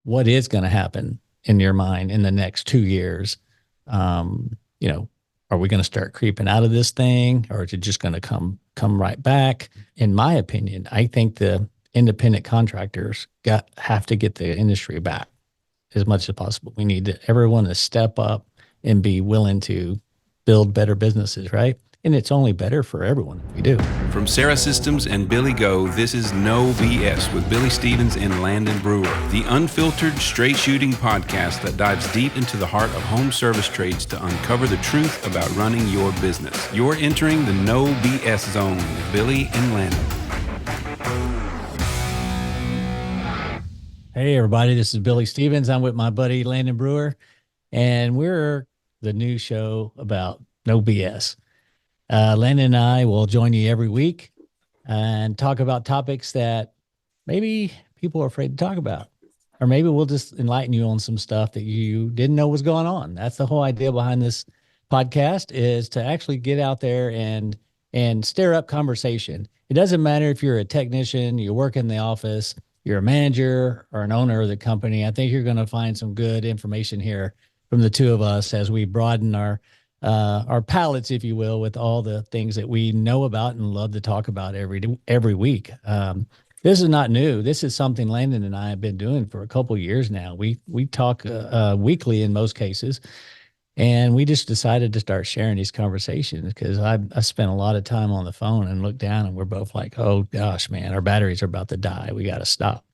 what is going to happen in your mind in the next 2 years. You know, are we going to start creeping out of this thing, or is it just going to come right back? In my opinion, I think the independent contractors have to get the industry back as much as possible. We need everyone to step up and be willing to build better businesses, right? And it's only better for everyone if we do. From Sarah Systems and Billy Go, this is No B.S. with Billy Stevens and Landon Brewer, the unfiltered, straight-shooting podcast that dives deep into the heart of home service trades to uncover the truth about running your business. You're entering the No B.S. zone with Billy and Landon. Hey, everybody, this is Billy Stevens. I'm with my buddy Landon Brewer, and we're the new show about No B.S. Landon and I will join you every week and talk about topics that maybe people are afraid to talk about, or maybe we'll just enlighten you on some stuff that you didn't know was going on. That's the whole idea behind this podcast, is to actually get out there and stir up conversation. It doesn't matter if you're a technician, you work in the office, you're a manager or an owner of the company. I think you're going to find some good information here from the two of us as we broaden our palettes, if you will, with all the things that we know about and love to talk about every week. This is not new. This is something Landon and I have been doing for a couple of years now. We talk weekly in most cases, and we just decided to start sharing these conversations because I spent a lot of time on the phone and looked down, and we're both like, oh gosh, man, our batteries are about to die. We got to stop.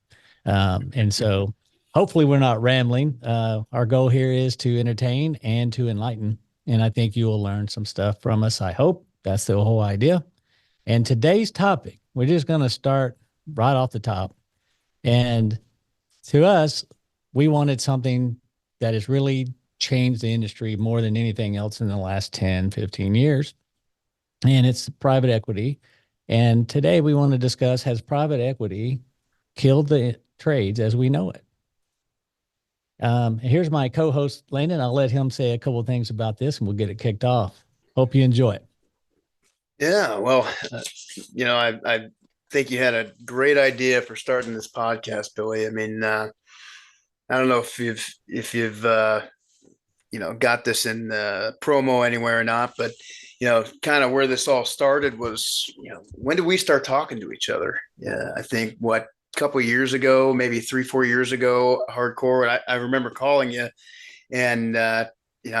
And so hopefully we're not rambling. Our goal here is to entertain and to enlighten. And I think you will learn some stuff from us. I hope that's the whole idea. And today's topic, we're just going to start right off the top. And to us, we wanted something that has really changed the industry more than anything else in the last 10, 15 years. And it's private equity. And today we want to discuss, has private equity killed the trades as we know it? Here's my co-host, Landon. I'll let him say a couple of things about this and we'll get it kicked off. Hope you enjoy it. Yeah, well, I think you had a great idea for starting this podcast, Billy. I mean, I don't know if you've got this in promo anywhere or not, but kind of where this all started was, when did we start talking to each other? Yeah, I think a couple of years ago, maybe 3-4 years ago, hardcore. I remember calling you, and I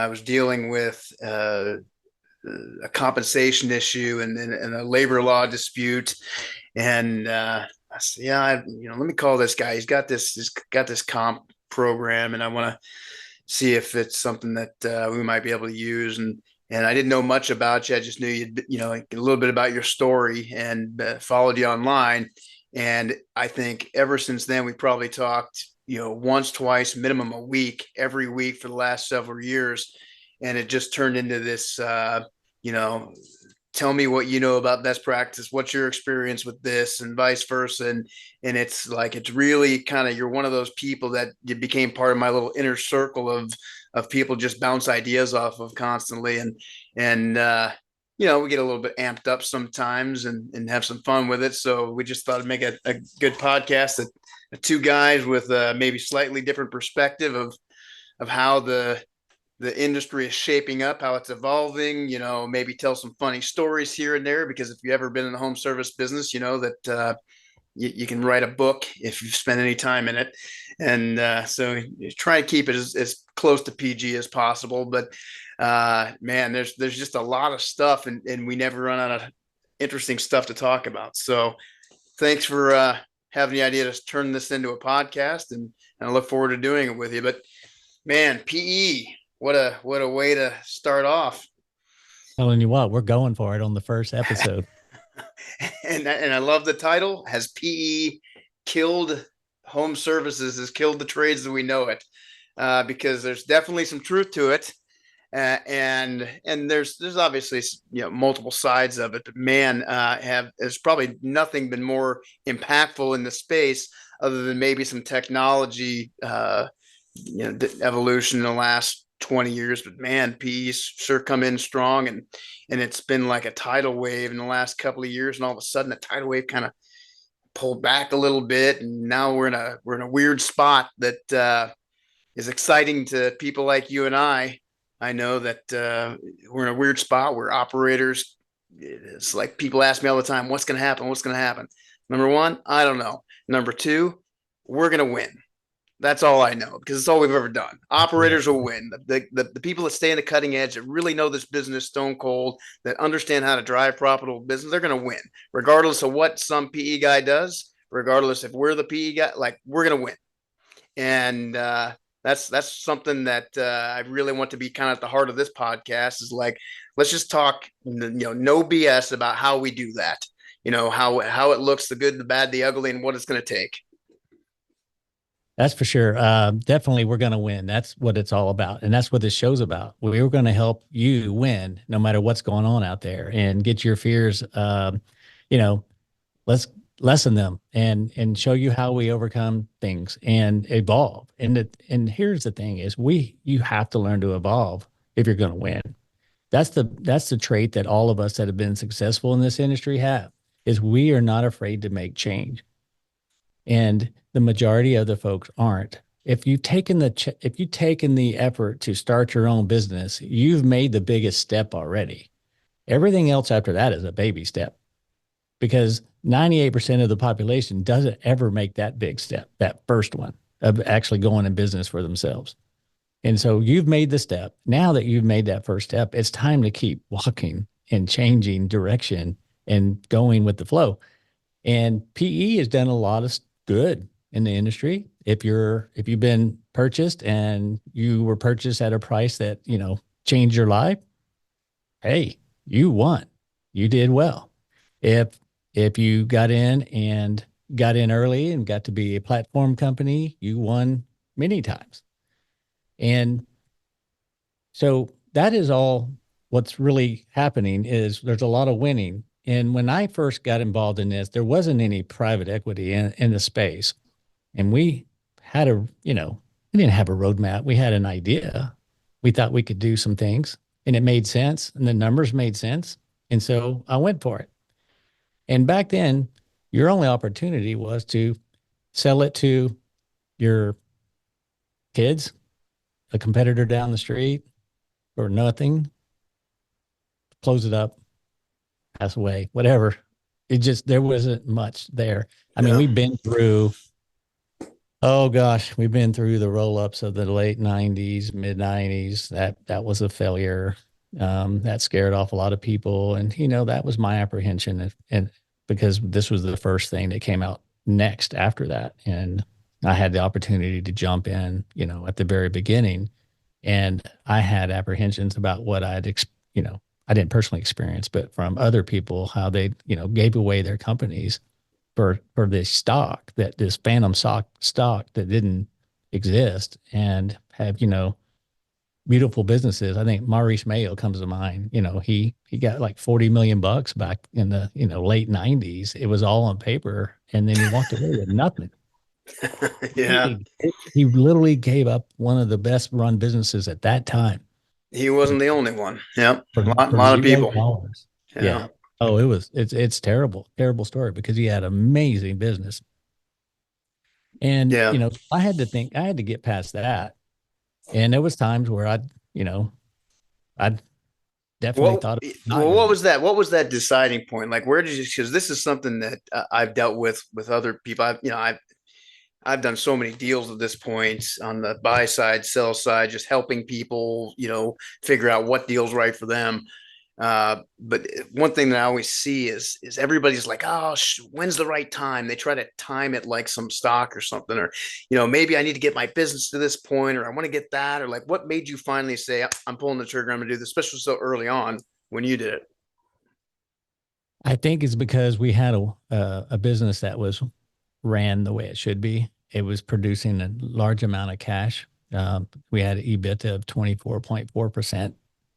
was dealing with a compensation issue and a labor law dispute, and I said, let me call this guy. He's got this comp program, and I want to see if it's something that we might be able to use. And I didn't know much about you. I just knew you'd, a little bit about your story, and followed you online. And I think ever since then, we probably talked, once, twice, minimum a week, every week for the last several years. And it just turned into this, tell me what you know about best practice. What's your experience with this, and vice versa. And it's like, it's really kind of, you're one of those people that became part of my little inner circle of people just bounce ideas off of constantly. And we get a little bit amped up sometimes and have some fun with it. So we just thought it'd make a good podcast that two guys with maybe slightly different perspective of how the industry is shaping up, how it's evolving, maybe tell some funny stories here and there, because if you've ever been in the home service business, that you can write a book if you've spent any time in it. And so you try to keep it as close to PG as possible. But man, there's just a lot of stuff, and we never run out of interesting stuff to talk about. So thanks for having the idea to turn this into a podcast, and I look forward to doing it with you. But man, PE, what a way to start off. Telling you what, we're going for it on the first episode. and I love the title. Has PE killed home services? Has killed the trades as we know it? Because there's definitely some truth to it. And there's obviously multiple sides of it, but man, there's probably nothing been more impactful in the space other than maybe some technology evolution in the last 20 years. But man, PE's sure come in strong, and it's been like a tidal wave in the last couple of years, and all of a sudden the tidal wave kind of pulled back a little bit, and now we're in a weird spot that is exciting to people like you and I. I know that we're in a weird spot where operators, it's like people ask me all the time, what's going to happen? What's going to happen? Number one, I don't know. Number two, we're going to win. That's all I know, because it's all we've ever done. Operators will win. The people that stay in the cutting edge, that really know this business stone cold, that understand how to drive profitable business, they're going to win, regardless of what some PE guy does, regardless if we're the PE guy, like we're going to win. And that's something that I really want to be kind of at the heart of this podcast, is like, let's just talk, no BS about how we do that. How it looks, the good, the bad, the ugly, and what it's going to take. That's for sure. Definitely, we're going to win. That's what it's all about. And that's what this show's about. We're going to help you win no matter what's going on out there, and get your fears, let's lessen them and show you how we overcome things and evolve. And here's the thing is you have to learn to evolve if you're going to win. That's the trait that all of us that have been successful in this industry have, is we are not afraid to make change. And the majority of the folks aren't. If you've taken the effort to start your own business, you've made the biggest step already. Everything else after that is a baby step, because 98% of the population doesn't ever make that big step, that first one of actually going in business for themselves. And so you've made the step. Now that you've made that first step, it's time to keep walking and changing direction and going with the flow. And PE has done a lot of good in the industry. If you've been purchased and you were purchased at a price that, changed your life, hey, you won. You did well. If you got in early and got to be a platform company, you won many times. And so that is all what's really happening, is there's a lot of winning. And when I first got involved in this, there wasn't any private equity in the space. And we didn't have a roadmap. We had an idea. We thought we could do some things, and it made sense, and the numbers made sense. And so I went for it. And back then, your only opportunity was to sell it to your kids, a competitor down the street, or nothing, close it up, pass away, whatever. There wasn't much there. I mean, we've been through, we've been through the roll-ups of the late 90s, mid 90s. That was a failure. That scared off a lot of people. And, that was my apprehension. And because this was the first thing that came out next after that. And I had the opportunity to jump in, at the very beginning. And I had apprehensions about what I didn't personally experience, but from other people, how they, gave away their companies for this this phantom stock that didn't exist, and have, beautiful businesses. I think Maurice Mayo comes to mind. He got like $40 million back in the, late 90s. It was all on paper. And then he walked away with nothing. Yeah. He literally gave up one of the best run businesses at that time. He wasn't the only one. Yep. For A lot of people. Yeah. Oh, it's terrible story, because he had amazing business. And, I had to get past that. And there was times where I'd definitely thought. What was that? What was that deciding point? Like, where did you? Because this is something that I've dealt with other people. I've done so many deals at this point on the buy side, sell side, just helping people, figure out what deal's right for them. But one thing that I always see is everybody's like, when's the right time? They try to time it like some stock or something, or, maybe I need to get my business to this point, or I want to get that, or like, what made you finally say, I'm pulling the trigger, I'm gonna do this, especially so early on when you did it? I think it's because we had a business that was ran the way it should be. It was producing a large amount of cash. We had an EBITDA of 24.4%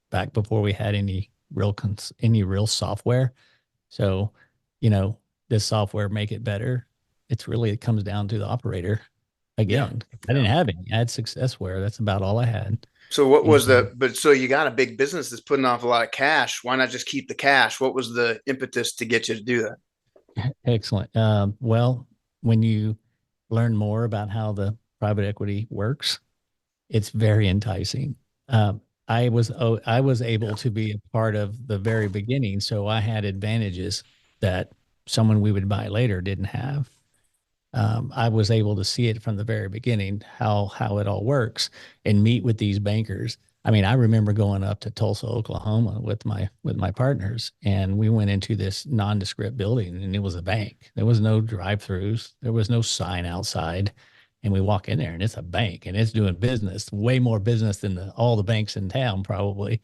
back before we had any real software. So, does software make it better? It comes down to the operator. Again, I didn't have any. I had Successware. That's about all I had. So what was so you got a big business that's putting off a lot of cash. Why not just keep the cash? What was the impetus to get you to do that? Excellent. Well, when you learn more about how the private equity works, it's very enticing. I was able Yeah. to be a part of the very beginning, so I had advantages that someone we would buy later didn't have. I was able to see it from the very beginning how it all works and meet with these bankers. I mean, I remember going up to Tulsa, Oklahoma with my partners, and we went into this nondescript building, and it was a bank. There was no drive-throughs, there was no sign outside, and we walk in there, and it's a bank, and it's doing business, way more business than all the banks in town probably,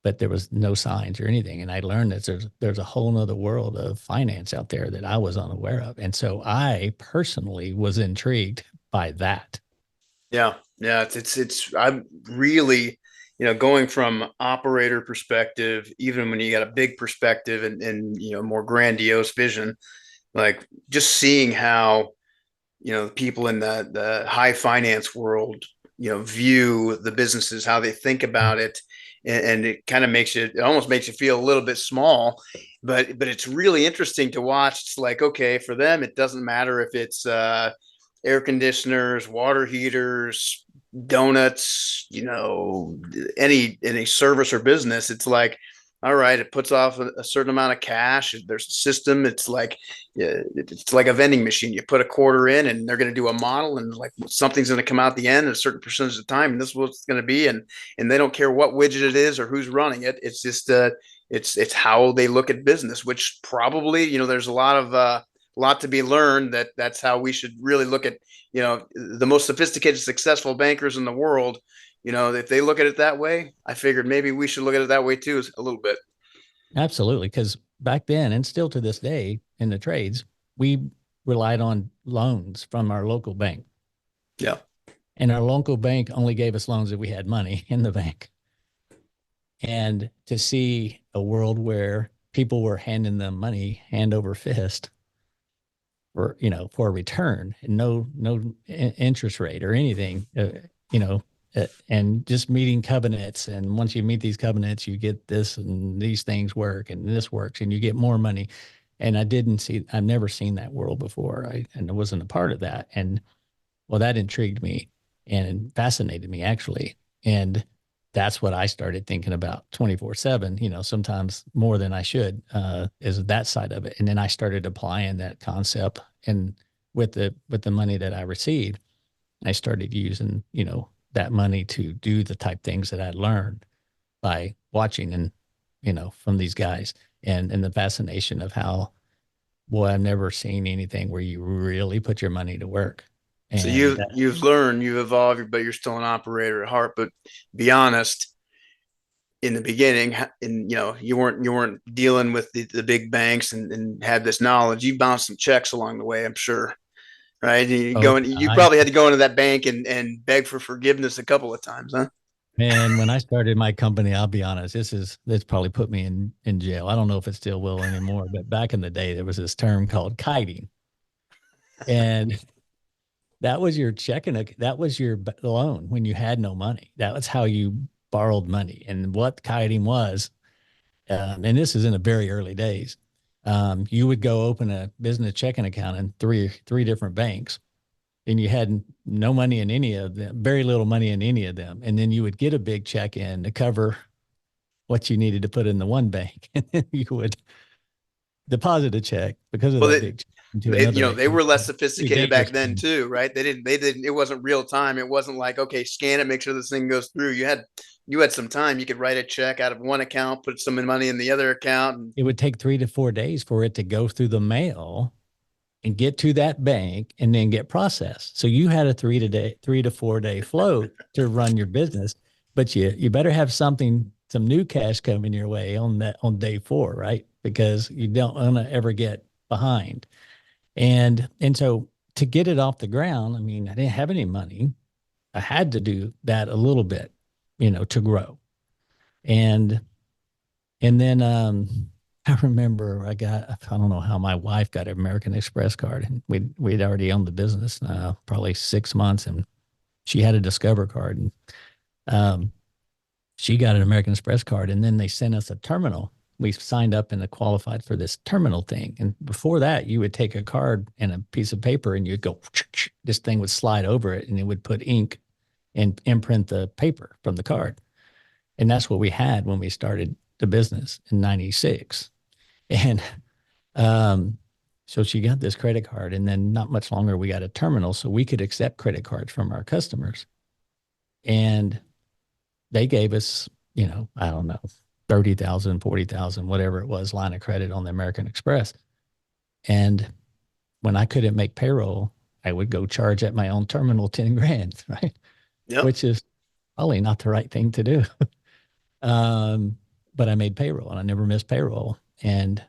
but there was no signs or anything. And I learned that there's a whole nother world of finance out there that I was unaware of. And so I personally was intrigued by that. Yeah, yeah, I'm really, going from operator perspective, even when you got a big perspective and more grandiose vision, like just seeing how, people in the high finance world, view the businesses, how they think about it, and it kind of it almost makes you feel a little bit small, but it's really interesting to watch. It's like, okay, for them, it doesn't matter if it's air conditioners, water heaters, donuts, any service or business. It's like, all right, it puts off a certain amount of cash. There's a system. It's like, yeah, it's like a vending machine. You put a quarter in, and they're going to do a model, and like something's going to come out the end at a certain percentage of the time, and this is what it's going to be. And they don't care what widget it is or who's running it. It's just it's how they look at business, which probably, there's a lot to be learned. That's how we should really look at, the most sophisticated, successful bankers in the world. If they look at it that way, I figured maybe we should look at it that way too, a little bit. Absolutely. Because back then, and still to this day in the trades, we relied on loans from our local bank. Yeah. And our local bank only gave us loans if we had money in the bank. And to see a world where people were handing them money hand over fist for for a return and no interest rate or anything, you know and just meeting covenants, and once you meet these covenants you get this, and these things work, and this works, and you get more money. And I've never seen that world before. I wasn't a part of that. And well, that intrigued me and fascinated me actually. And that's what I started thinking about 24/7, sometimes more than I should, is that side of it. And then I started applying that concept, and with the money that I received, I started using, that money to do the type things that I learned by watching and, from these guys, and the fascination of how, boy, I've never seen anything where you really put your money to work. So And you've learned, you've evolved, but you're still an operator at heart. But be honest, in the beginning, and you weren't dealing with the big banks and had this knowledge. You bounced some checks along the way, I'm sure, right? oh, You I probably had to go into that bank and beg for forgiveness a couple of times, huh? Man, when I started my company, I'll be honest, this probably put me in jail. I don't know if it still will anymore, but back in the day, there was this term called kiting, and that was your loan when you had no money. That was how you borrowed money. And what kiting was, and this is in the very early days, you would go open a business checking account in three different banks, and you had no money in any of them, very little money in any of them. And then you would get a big check in to cover what you needed to put in the one bank. And then you would deposit a check because of Well, that big check into they another bank. they were less Pretty sophisticated dangerous back then thing. too, right? They didn't, it wasn't real time. It wasn't like, okay, scan it, make sure this thing goes through. You had some time. You could write a check out of one account, put some money in the other account, and It would take 3 to 4 days for it to go through the mail and get to that bank and then get processed. So you had a 3 to 4 day flow to run your business, but you better have some new cash coming your way on day four, right? Because you don't want to ever get behind. And so to get it off the ground, I mean, I didn't have any money. I had to do that a little bit, to grow. And and then I remember I don't know how my wife got an American Express card, and we'd already owned the business probably 6 months, and she had a Discover card, and um, she got an American Express card, and then they sent us a terminal we signed up and qualified for this terminal thing. And before that, you would take a card and a piece of paper and you'd go, this thing would slide over it and it would put ink and imprint the paper from the card. And that's what we had when we started the business in 96. And so she got this credit card, and then not much longer, we got a terminal so we could accept credit cards from our customers. And they gave us, I don't know, 30,000, 40,000, whatever it was, line of credit on the American Express. And when I couldn't make payroll, I would go charge at my own terminal 10 grand, right? Yep. Which is probably not the right thing to do. But I made payroll and I never missed payroll. And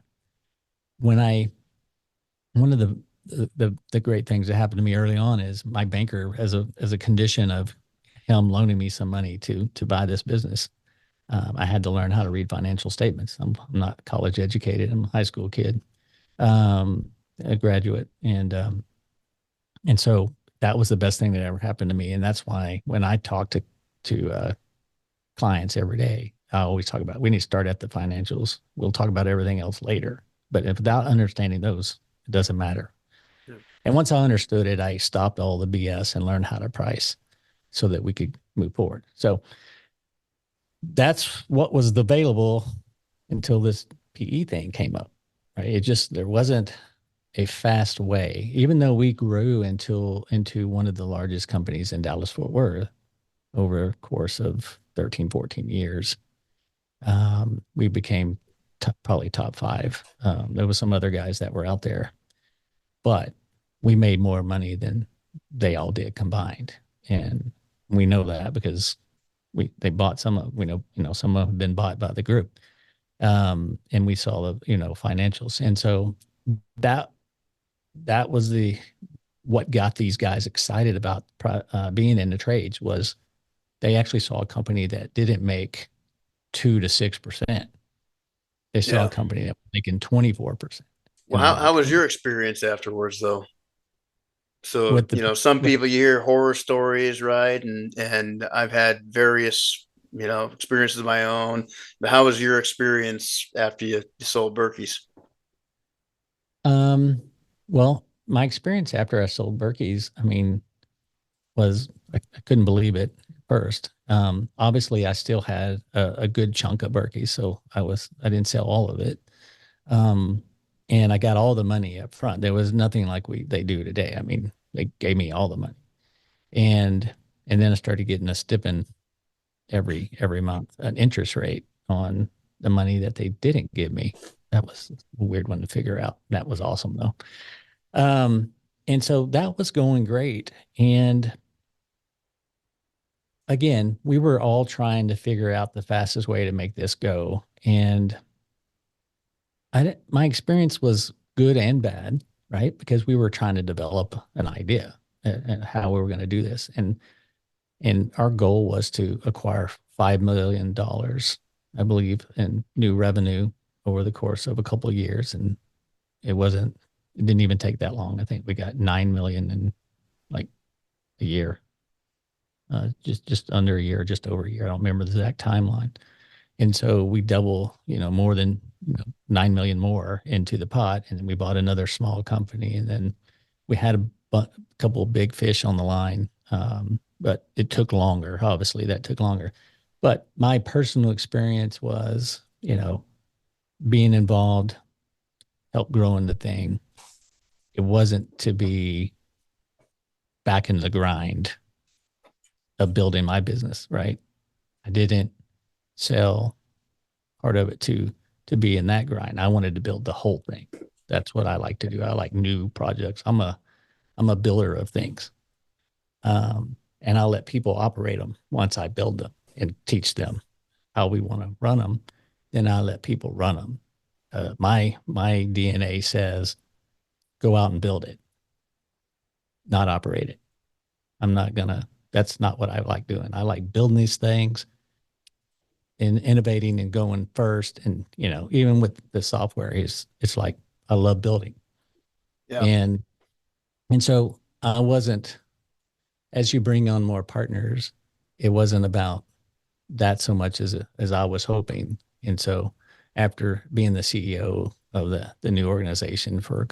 when one of the great things that happened to me early on is my banker, as a condition of him loaning me some money to buy this business, I had to learn how to read financial statements. I'm not college educated. I'm a high school kid, a graduate, and so that was the best thing that ever happened to me. And that's why when I talk to clients every day, I always talk about we need to start at the financials. We'll talk about everything else later. But if without understanding those, it doesn't matter. Yeah. And once I understood it, I stopped all the BS and learned how to price so that we could move forward. So that's what was available until this PE thing came up, right? There wasn't a fast way, even though we grew into one of the largest companies in Dallas Fort Worth over a course of 13, 14 years. We became probably top 5. There was some other guys that were out there, but we made more money than they all did combined. And we know that because they bought some of, some of them have been bought by the group. And we saw the, financials. And so that was what got these guys excited about being in the trades was they actually saw a company that didn't make 2 to 6%. They saw a company that was making 24%. Well, how was your experience afterwards, though? So, some people, you hear horror stories, right? And I've had various, experiences of my own. But how was your experience after you sold Berkey's? Well, my experience after I sold Berkey's, was I couldn't believe it first. Obviously, I still had a good chunk of Berkey, so I didn't sell all of it. And I got all the money up front. There was nothing like they do today. They gave me all the money, and then I started getting a stipend every month, an interest rate on the money that they didn't give me. That was a weird one to figure out. That was awesome though. And so that was going great. And again, we were all trying to figure out the fastest way to make this go. And my experience was good and bad, right? Because we were trying to develop an idea and how we were going to do this. And our goal was to acquire $5 million, I believe, in new revenue over the course of a couple of years. And it didn't even take that long. I think we got 9 million in like a year, just under a year, just over a year. I don't remember the exact timeline. And so we double, more than 9 million more into the pot. And then we bought another small company. And then we had a couple of big fish on the line. But it took longer. Obviously, that took longer. But my personal experience was, being involved, helped growing the thing. It wasn't to be back in the grind of building my business, right? I didn't sell part of it to be in that grind. I wanted to build the whole thing. That's what I like to do. I like new projects. I'm a builder of things. And I'll let people operate them once I build them and teach them how we want to run them. Then I let people run them. My DNA says, go out and build it, not operate it. That's not what I like doing. I like building these things and innovating and going first. And, even with the software it's like, I love building. Yeah. And so I wasn't, as you bring on more partners, it wasn't about that so much as I was hoping. And so after being the CEO of the new organization for,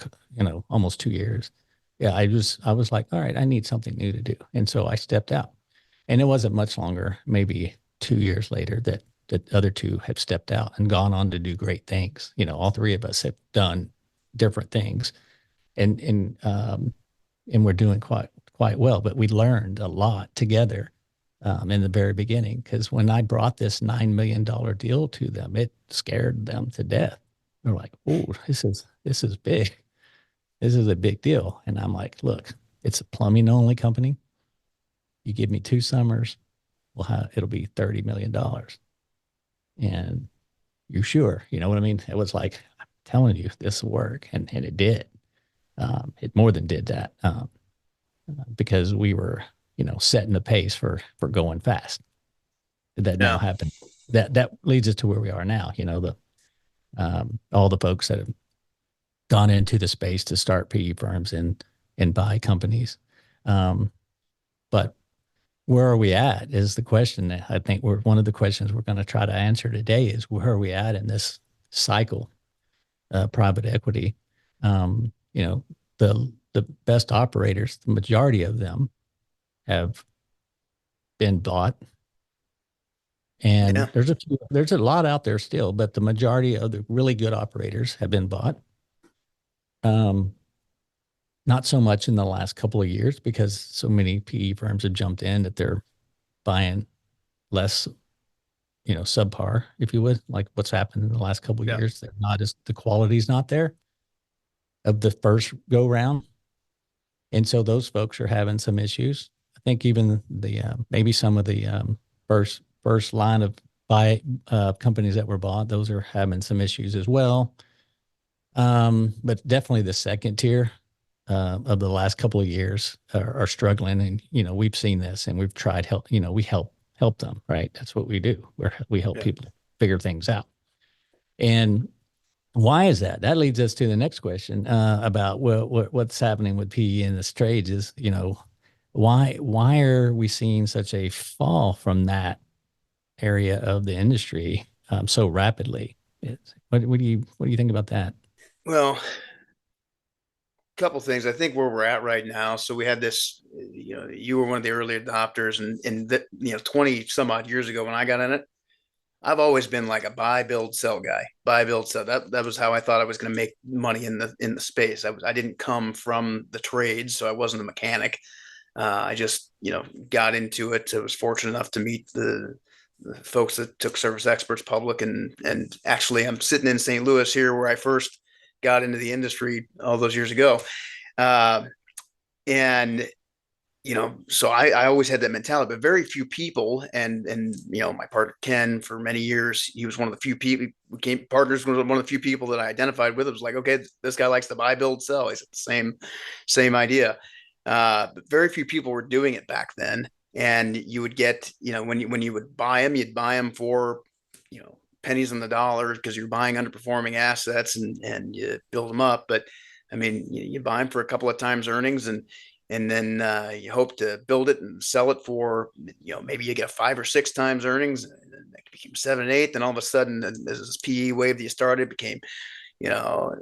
almost 2 years. Yeah, I was like, all right, I need something new to do. And so I stepped out. And it wasn't much longer, maybe 2 years later, that the other two have stepped out and gone on to do great things. All three of us have done different things, and and we're doing quite well. But we learned a lot together in the very beginning, because when I brought this $9 million deal to them, it scared them to death. They're like, "Oh, this is big. This is a big deal." And I'm like, "Look, it's a plumbing only company. You give me 2 summers, it'll be $30 million. And you sure? You know what I mean?" It was like, "I'm telling you, this will work," and it did. It more than did that, because we were, setting the pace for going fast. That now Yeah. happened. That leads us to where we are now. All the folks that have gone into the space to start PE firms and buy companies. But where are we at is the question that I think one of the questions we're going to try to answer today is, where are we at in this cycle, private equity? The best operators, the majority of them have been bought, Yeah. and there's a lot out there still, but the majority of the really good operators have been bought. Not so much in the last couple of years, because so many PE firms have jumped in that they're buying less, subpar, if you would, like what's happened in the last couple of Yeah. years. They're not as the quality's not there of the first go round, and so those folks are having some issues. I think even the maybe some of the first line of buy companies that were bought, those are having some issues as well. But definitely the second tier of the last couple of years are struggling, and we've seen this, and we've tried help. We help them, right? That's what we do. We help Yeah. people figure things out. And why is that? That leads us to the next question about what's happening with PE in this trade is, why are we seeing such a fall from that area of the industry so rapidly? What do you think about that? Well, couple things. I think where we're at right now. So we had this, you were one of the early adopters, and that, 20 some odd years ago when I got in it, I've always been like a buy, build, sell guy. Buy, build, sell. That was how I thought I was going to make money in the space. I didn't come from the trades, so I wasn't a mechanic. I just, got into it. I was fortunate enough to meet the folks that took Service Experts public, and actually I'm sitting in St. Louis here where I first got into the industry all those years ago. Uh, and so I always had that mentality, but very few people, and my partner Ken, for many years, he was one of the few people, we became partners, one of the few people that I identified with. It was like, okay, this guy likes to buy, build, sell. He's the same idea. But very few people were doing it back then. And you would get, when you would buy them, you'd buy them for, pennies on the dollar, because you're buying underperforming assets, and you build them up. But I mean, you buy them for a couple of times earnings, and then you hope to build it and sell it for, maybe you get 5 or 6 times earnings, and then that became 7 and 8. Then all of a sudden, this PE wave that you started became, you know,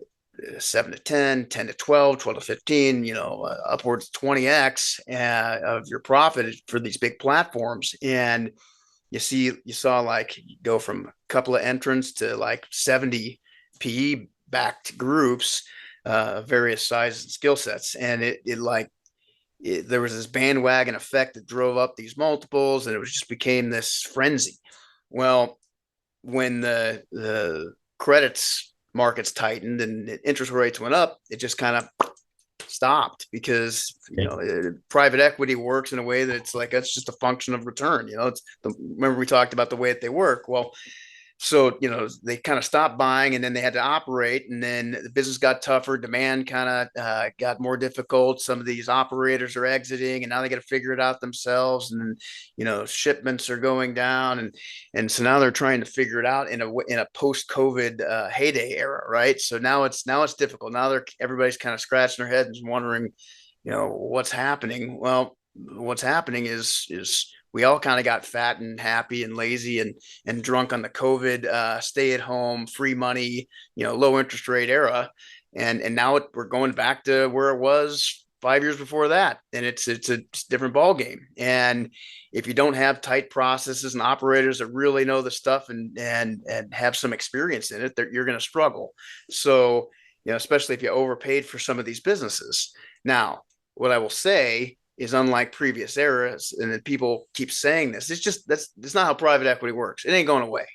7 to 10, 10 to 12, 12 to 15, upwards 20x of your profit for these big platforms. And you saw like go from a couple of entrants to like 70 PE backed groups, various sizes and skill sets. And there was this bandwagon effect that drove up these multiples, and it was just became this frenzy. Well, when the credits markets tightened and interest rates went up, it just kind of stopped, because private equity works in a way that it's like, that's just a function of return. Remember we talked about the way that they work. Well, so they kind of stopped buying, and then they had to operate, and then the business got tougher, demand kind of got more difficult. Some of these operators are exiting, and now they got to figure it out themselves, and shipments are going down, and so now they're trying to figure it out in a post-COVID heyday era, right? So now it's difficult. Now everybody's kind of scratching their head and wondering, what's happening. Well, what's happening is we all kind of got fat and happy and lazy and drunk on the COVID stay at home, free money, low interest rate era. And now we're going back to where it was 5 years before that. And it's a different ball game. And if you don't have tight processes and operators that really know the stuff and have some experience in it, you're going to struggle. So, especially if you overpaid for some of these businesses. Now, what I will say is, unlike previous eras, and then people keep saying this, that's not how private equity works. It ain't going away.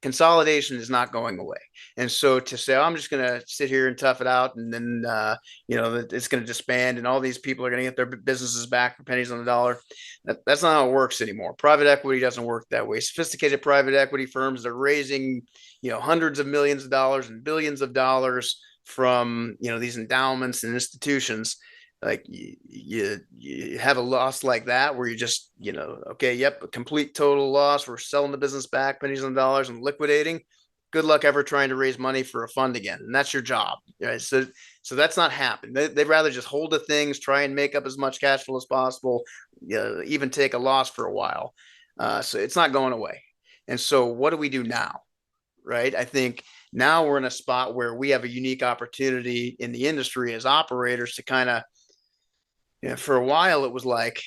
Consolidation is not going away. And so to say, oh, I'm just going to sit here and tough it out, and then, it's going to disband and all these people are going to get their businesses back for pennies on the dollar. That's not how it works anymore. Private equity doesn't work that way. Sophisticated private equity firms are raising, hundreds of millions of dollars and billions of dollars from, these endowments and institutions. Like you have a loss like that where you just, okay, yep, a complete total loss. We're selling the business back, pennies on dollars, and liquidating. Good luck ever trying to raise money for a fund again. And that's your job. Right? So that's not happening. They'd rather just hold the things, try and make up as much cash flow as possible, even take a loss for a while. So it's not going away. And so what do we do now? Right. I think now we're in a spot where we have a unique opportunity in the industry as operators to kind of, for a while it was like,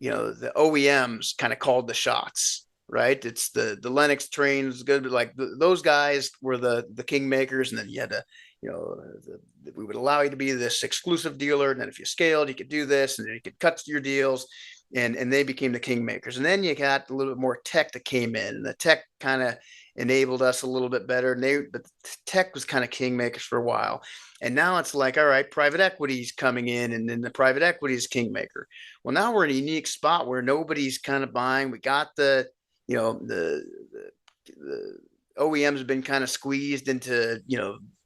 the OEMs kind of called the shots, right? It's the Lennox trains, good, but like those guys were the kingmakers, and then you had to, we would allow you to be this exclusive dealer, and then if you scaled, you could do this, and then you could cut your deals, and they became the kingmakers. And then you got a little bit more tech that came in, and the tech kind of enabled us a little bit better. But tech was kind of kingmakers for a while. And now it's like, all right, private equity is coming in, and then the private equity is kingmaker. Well, now we're in a unique spot where nobody's kind of buying. We got the OEMs have been kind of squeezed into,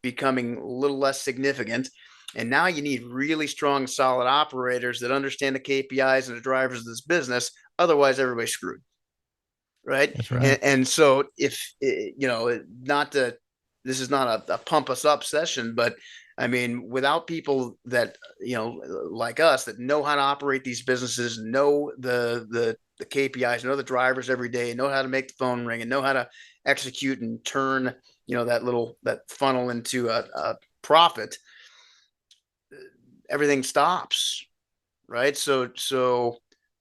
becoming a little less significant. And now you need really strong, solid operators that understand the KPIs and the drivers of this business. Otherwise, everybody's screwed. Right. That's right. And so if, this is not a pump us up session, but I mean, without people that, like us, that know how to operate these businesses, know the KPIs, know the drivers every day, know how to make the phone ring, and know how to execute and turn, that funnel into a profit, everything stops. Right. So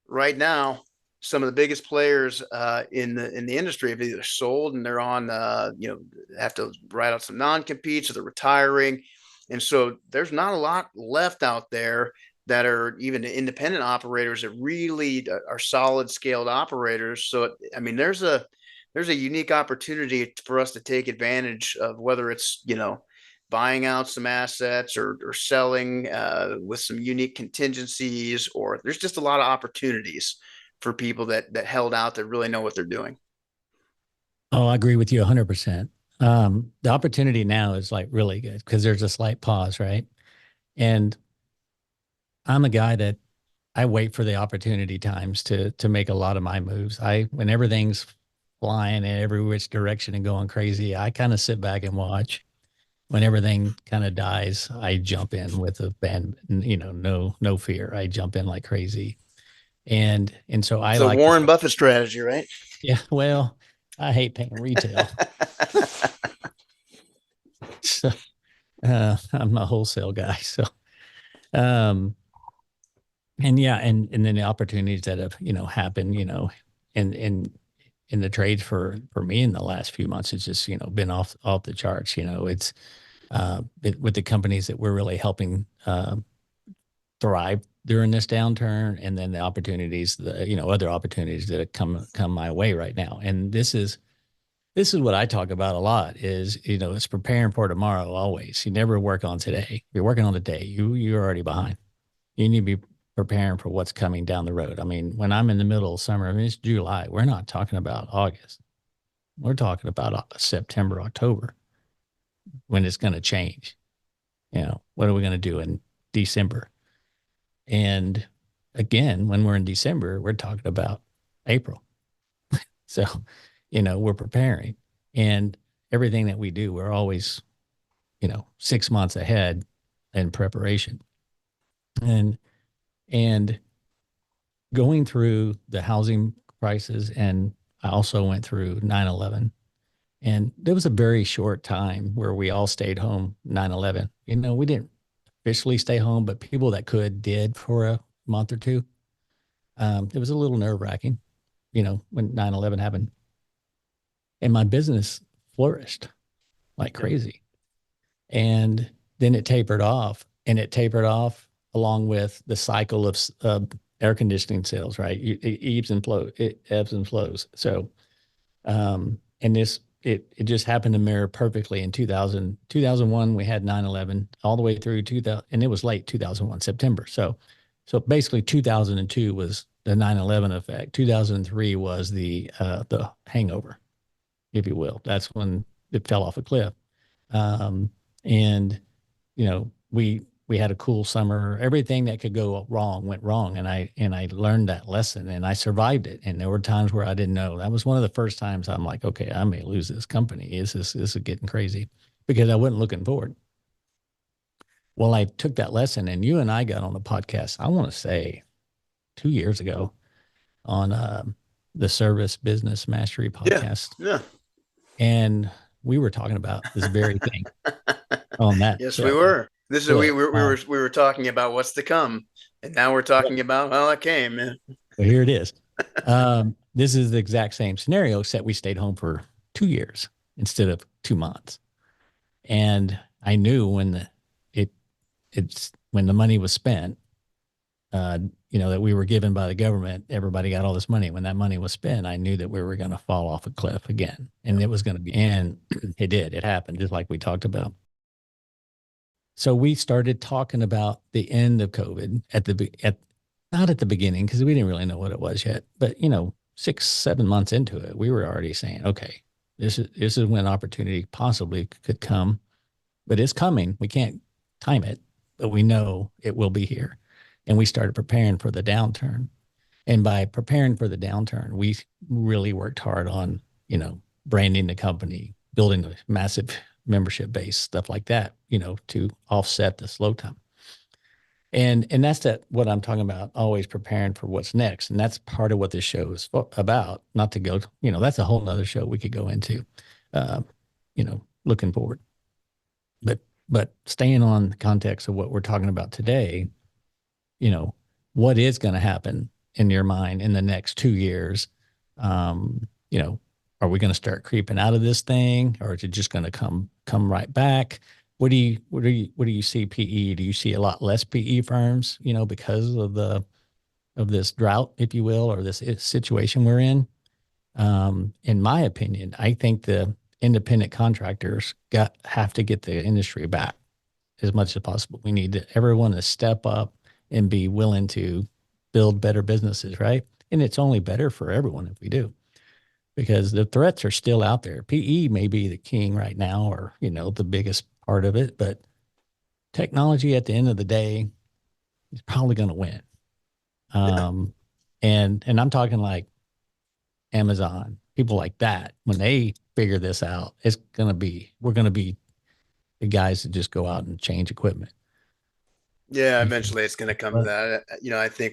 right now, some of the biggest players in the industry have either sold, and they're on, have to write out some non-competes, or they're retiring. And so there's not a lot left out there that are even independent operators that really are solid scaled operators. So, I mean, there's a unique opportunity for us to take advantage of, whether it's, buying out some assets or selling with some unique contingencies, or there's just a lot of opportunities for people that held out, that really know what they're doing. Oh, I agree with you 100%. The opportunity now is like really good because there's a slight pause, right? And I'm a guy that I wait for the opportunity times to make a lot of my moves. When everything's flying in every which direction and going crazy, I kind of sit back and watch. When everything kind of dies, I jump in with a band, no fear. I jump in like crazy. And so I So like Warren Buffett strategy, right? Yeah, well, I hate paying retail. So I'm a wholesale guy. So um and yeah, and then the opportunities that have, happened, in the trades for me in the last few months, it's just, been off the charts. It's with the companies that we're really helping thrive during this downturn, and then the opportunities, other opportunities that have come my way right now. And this is what I talk about a lot is, it's preparing for tomorrow always. You never work on today. You're working on the day. You're already behind. You need to be preparing for what's coming down the road. I mean, when I'm in the middle of summer, I mean, it's July. We're not talking about August. We're talking about September, October, when it's going to change. What are we going to do in December? And again, when we're in December, we're talking about April. So, we're preparing, and everything that we do, we're always, 6 months ahead in preparation. And going through the housing crisis, and I also went through 9/11. And there was a very short time where we all stayed home 9/11. You know, we didn't officially stay home, but people that could did for a month or two. It was a little nerve-wracking, you know, when 9/11 happened. And my business flourished like Yep. crazy. And then it tapered off, and it tapered off along with the cycle of air conditioning sales, right? It ebbs and flows, it ebbs and flows. So, and it just happened to mirror perfectly in 2001. We had 9/11 all the way through 2000, and it was late 2001, September. So basically 2002 was the 9/11 effect. 2003 was the hangover, if you will. That's when it fell off a cliff. Um, and you know, we had a cool summer. Everything that could go wrong went wrong, and I learned that lesson, and I survived it. And there were times where I didn't know. That was one of the first times I'm like, okay, I may lose this company. This is getting crazy, because I wasn't looking forward. Well, I took that lesson, and you and I got on the podcast, I want to say 2 years ago, on the Service Business Mastery Yeah. podcast, Yeah. and we were talking about this very thing on that Yes, we show. were. This is Well, we were talking about what's to come, and now we're talking about, well, it came. Yeah. well, here it is. This is the exact same scenario, except we stayed home for 2 years instead of 2 months. And I knew when it it's when the money was spent, uh, you know, that we were given by the government, everybody got all this money. When that money was spent, I knew that we were going to fall off a cliff again, and it was going to be. And it did. It happened, just like we talked about. So we started talking about the end of COVID at not at the beginning, because we didn't really know what it was yet, but you know, 6, 7 months into it, we were already saying, okay, this is when opportunity possibly could come, but it's coming. We can't time it, but we know it will be here. And we started preparing for the downturn. And by preparing for the downturn, we really worked hard on, you know, branding the company, building a massive membership base, stuff like that, you know, to offset the slow time. And that's what I'm talking about, always preparing for what's next. And that's part of what this show is about. Not to go, you know, that's a whole nother show we could go into, uh, you know, looking forward. But staying on the context of what we're talking about today, you know, what is going to happen in your mind in the next 2 years? You know, are we going to start creeping out of this thing, or is it just going to come right back? What do you see PE? Do you see a lot less PE firms, you know, because of this drought, if you will, or this situation we're in? In my opinion, I think the independent contractors have to get the industry back as much as possible. We need everyone to step up and be willing to build better businesses, right? And it's only better for everyone if we do, because the threats are still out there. PE may be the king right now, or, you know, the biggest part of it, but technology at the end of the day is probably going to win. Um, and I'm talking like Amazon, people like that. When they figure this out, we're going to be the guys that just go out and change equipment. Yeah, You feel eventually it's going to come to what? that. You know, I think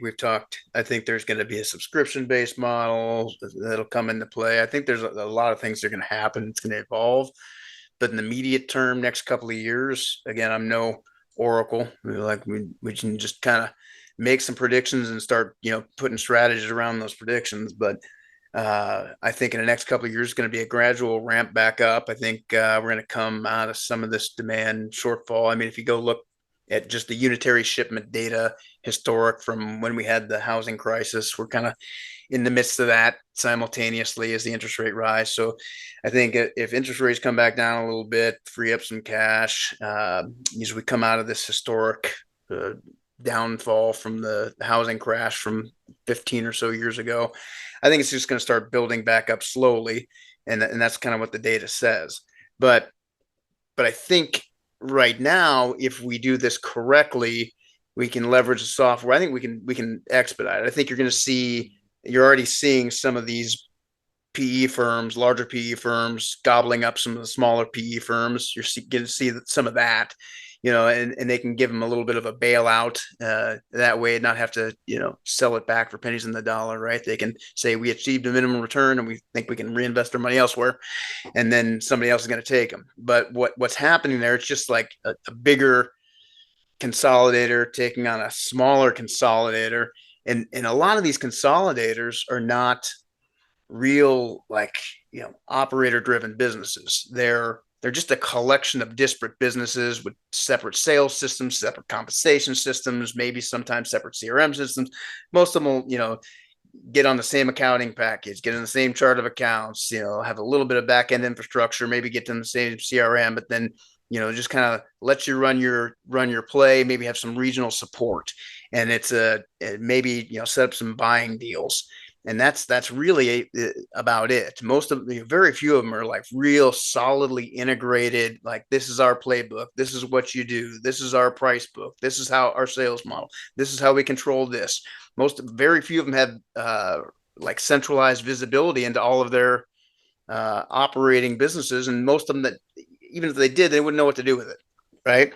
there's going to be a subscription-based model that'll come into play. I think there's a lot of things that are going to happen. It's going to evolve. But in the immediate term, next couple of years, again, I'm no oracle. We can just kind of make some predictions and start, you know, putting strategies around those predictions. But I think in the next couple of years, it's going to be a gradual ramp back up. I think we're going to come out of some of this demand shortfall. I mean, if you go look at just the unitary shipment data historic from when we had the housing crisis, we're kind of in the midst of that simultaneously as the interest rate rise. So I think if interest rates come back down a little bit, free up some cash, as we come out of this historic downfall from the housing crash from 15 or so years ago, I think it's just going to start building back up slowly. And that's kind of what the data says. But I think right now, if we do this correctly, we can leverage the software. I think we can expedite it. I think you're already seeing some of these PE firms, larger PE firms, gobbling up some of the smaller PE firms. You're getting to see some of that. and they can give them a little bit of a bailout that way, not have to, sell it back for pennies in the dollar, right? They can say we achieved a minimum return and we think we can reinvest our money elsewhere, and then somebody else is going to take them. But what's happening there, it's just like a bigger consolidator taking on a smaller consolidator. And a lot of these consolidators are not real, like, operator driven businesses. They're just a collection of disparate businesses with separate sales systems, separate compensation systems, maybe sometimes separate CRM systems. Most of them will, get on the same accounting package, get in the same chart of accounts, have a little bit of back end infrastructure, maybe get in the same CRM, but then, just kind of let you run your play, maybe have some regional support. And it's maybe, set up some buying deals. And that's really about it. Most of very few of them are like real solidly integrated. Like, this is our playbook. This is what you do. This is our price book. This is how our sales model. This is how we control this. Very few of them have like centralized visibility into all of their operating businesses, and most of them, that even if they did, they wouldn't know what to do with it, right?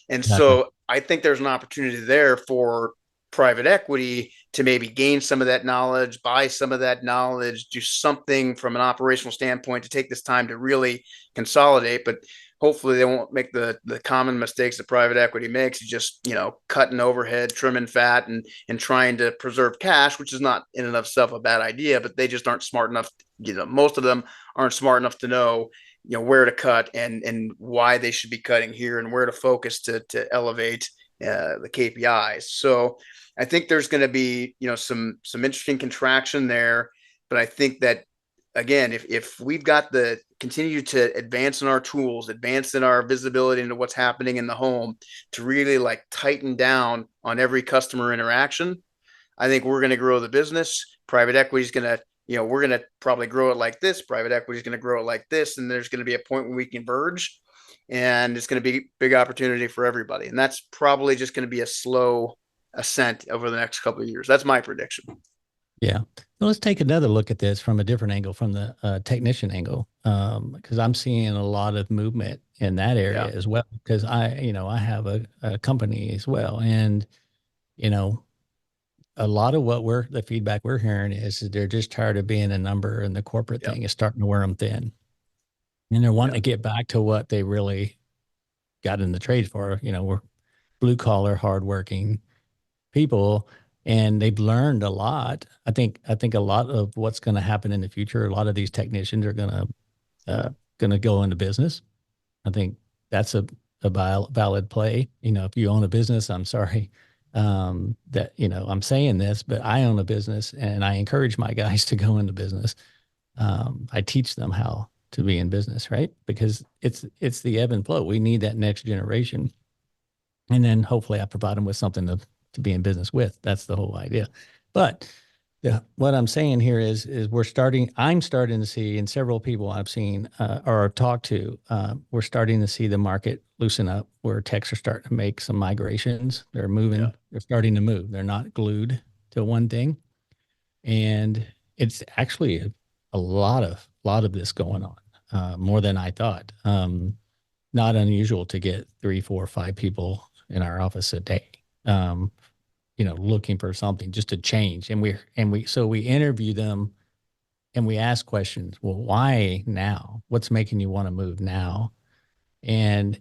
And Exactly. so I think there's an opportunity there for private equity to maybe gain some of that knowledge, buy some of that knowledge, do something from an operational standpoint to take this time to really consolidate. But hopefully they won't make the common mistakes that private equity makes, just, cutting overhead, trimming fat, and trying to preserve cash, which is not in and of itself a bad idea, but they just aren't smart enough. Most of them aren't smart enough to know, where to cut and why they should be cutting here and where to focus to elevate the KPIs. So I think there's going to be, some interesting contraction there. But I think that, again, if we've got the continue to advance in our tools, advance in our visibility into what's happening in the home, to really like tighten down on every customer interaction, I think we're going to grow the business. Private equity is going to, we're going to probably grow it like this. Private equity is going to grow it like this. And there's going to be a point where we converge, and it's going to be a big opportunity for everybody. And that's probably just going to be a slow ascent over the next couple of years. That's my prediction. Yeah. Well, let's take another look at this from a different angle, from the technician angle, because I'm seeing a lot of movement in that area Yeah. as well. Because I have a company as well, and you know, a lot of the feedback we're hearing is that they're just tired of being a number, and the corporate Yeah. thing is starting to wear them thin, and they're wanting Yeah. to get back to what they really got in the trade for. We're blue collar, hardworking people, and they've learned a lot. I think a lot of what's going to happen in the future, a lot of these technicians are going to go into business. I think that's a valid play. If you own a business, I'm sorry that I'm saying this, but I own a business and I encourage my guys to go into business. I teach them how to be in business, right? Because it's the ebb and flow. We need that next generation, and then hopefully I provide them with something to be in business with. That's the whole idea. But what I'm saying here is I'm starting to see, and several people I've seen or talked to, we're starting to see the market loosen up, where techs are starting to make some migrations. They're moving, Yeah. they're starting to move. They're not glued to one thing. And it's actually a lot of this going on, more than I thought. Not unusual to get 3, 4, 5 people in our office a day. Looking for something just to change. So we interview them and we ask questions. Well, why now? What's making you want to move now? And,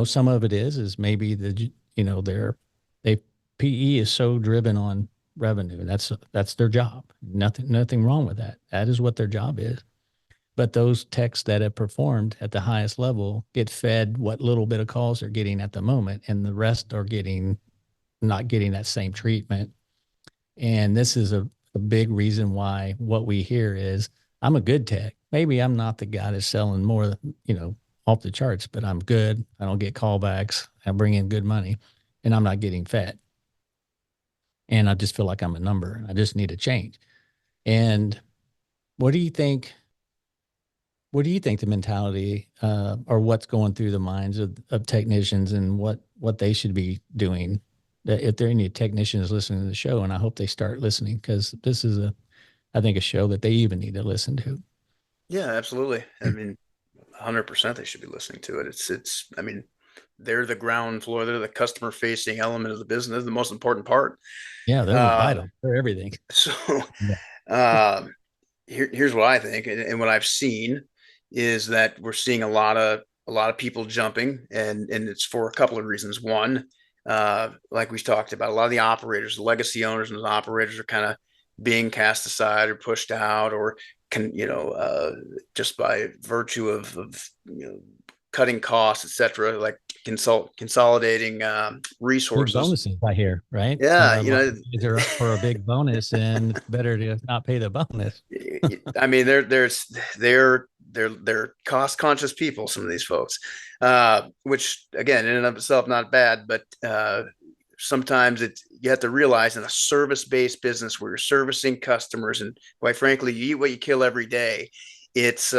some of it is maybe they PE is so driven on revenue. That's their job. Nothing wrong with that. That is what their job is. But those techs that have performed at the highest level get fed what little bit of calls they're getting at the moment, and the rest are not getting that same treatment. And this is a big reason why what we hear is, I'm a good tech. Maybe I'm not the guy that's selling more, off the charts, but I'm good. I don't get callbacks. I bring in good money, and I'm not getting fed. And I just feel like I'm a number. I just need a change. And what do you think? What do you think the mentality or what's going through the minds of technicians, and what they should be doing? If there are any technicians listening to the show, and I hope they start listening, because this is I think a show that they even need to listen to. Yeah, absolutely. I mean, 100% they should be listening to it. I mean, they're the ground floor. They're the customer facing element of the business, the most important part. Yeah, they're Uh, vital for everything. so Yeah. uh, here's what I think, and what I've seen is that we're seeing a lot of people jumping, and it's for a couple of reasons. One, like we talked about, a lot of the operators, the legacy owners, and the operators are kind of being cast aside or pushed out, or can just by virtue of cutting costs, etc. Like consolidating Big resources. bonuses, I hear, right? Some Yeah, of a lot of guys are up for a big bonus, and it's better to not pay the bonus. I mean, they're cost conscious people. Some of these folks, which again, in and of itself, not bad, but sometimes you have to realize in a service based business where you're servicing customers, and quite frankly, you eat what you kill every day. It's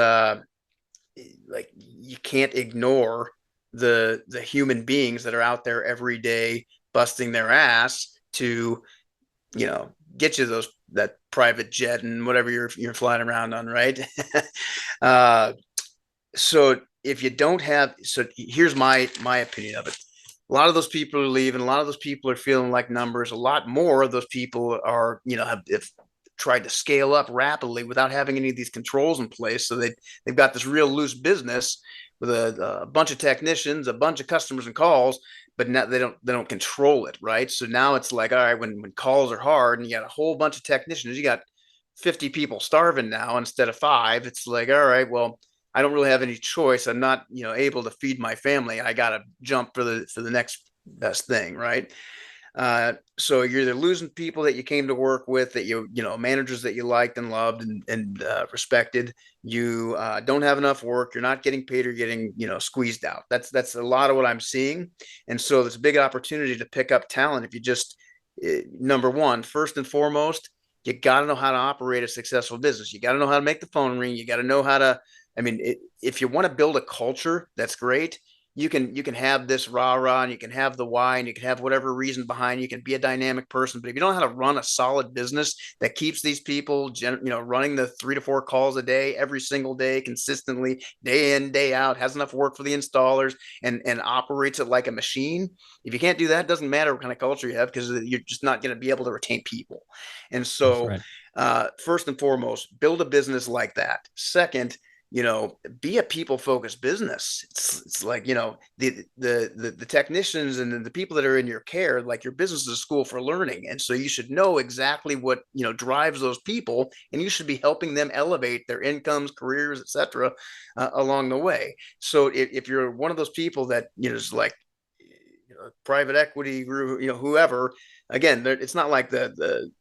like you can't ignore the human beings that are out there every day busting their ass to get you that private jet and whatever you're flying around on, right? uh, so if you don't have, so here's my opinion of it. A lot of those people are leaving. A lot of those people are feeling like numbers. A lot more of those people are, have tried to scale up rapidly without having any of these controls in place. So they've got this real loose business with a bunch of technicians, a bunch of customers and calls, but now they don't control it, right? So now it's like, all right, when calls are hard and you got a whole bunch of technicians, you got 50 people starving now instead of 5. It's like, all right, well, I don't really have any choice. I'm not, able to feed my family. I got to jump for the next best thing, right? So you're either losing people that you came to work with, that managers that you liked and loved and respected. You don't have enough work. You're not getting paid. Or getting squeezed out. That's a lot of what I'm seeing. And so there's a big opportunity to pick up talent if you just number one, first and foremost, you got to know how to operate a successful business. You got to know how to make the phone ring. You got to know how to. I mean, if you want to build a culture, that's great. You can have this rah rah, and you can have the why, and you can have whatever reason behind. You can be a dynamic person, but if you don't know how to run a solid business that keeps these people running the 3 to 4 calls a day every single day consistently, day in day out, has enough work for the installers, and operates it like a machine. If you can't do that, it doesn't matter what kind of culture you have, because you're just not going to be able to retain people. And That's so right. first and foremost, build a business like that. Second, be a people focused business. It's like, the technicians and the people that are in your care, like your business is a school for learning. And so you should know exactly what, drives those people, and you should be helping them elevate their incomes, careers, etc., along the way. So if you're one of those people that, is like, private equity group, whoever, again, it's not like the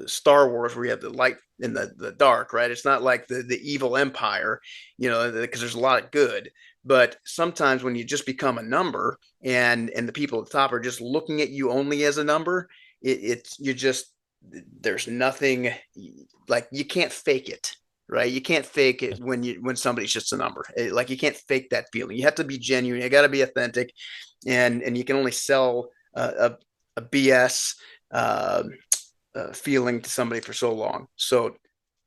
Star Wars where you have the light in the dark, right? It's not like the evil empire, because there's a lot of good. But sometimes when you just become a number, and the people at the top are just looking at you only as a number, it's you just there's nothing, like you can't fake it, right? You can't fake it when somebody's just a number. Like you can't fake that feeling. You have to be genuine. You got to be authentic, and you can only sell a BS feeling to somebody for so long. So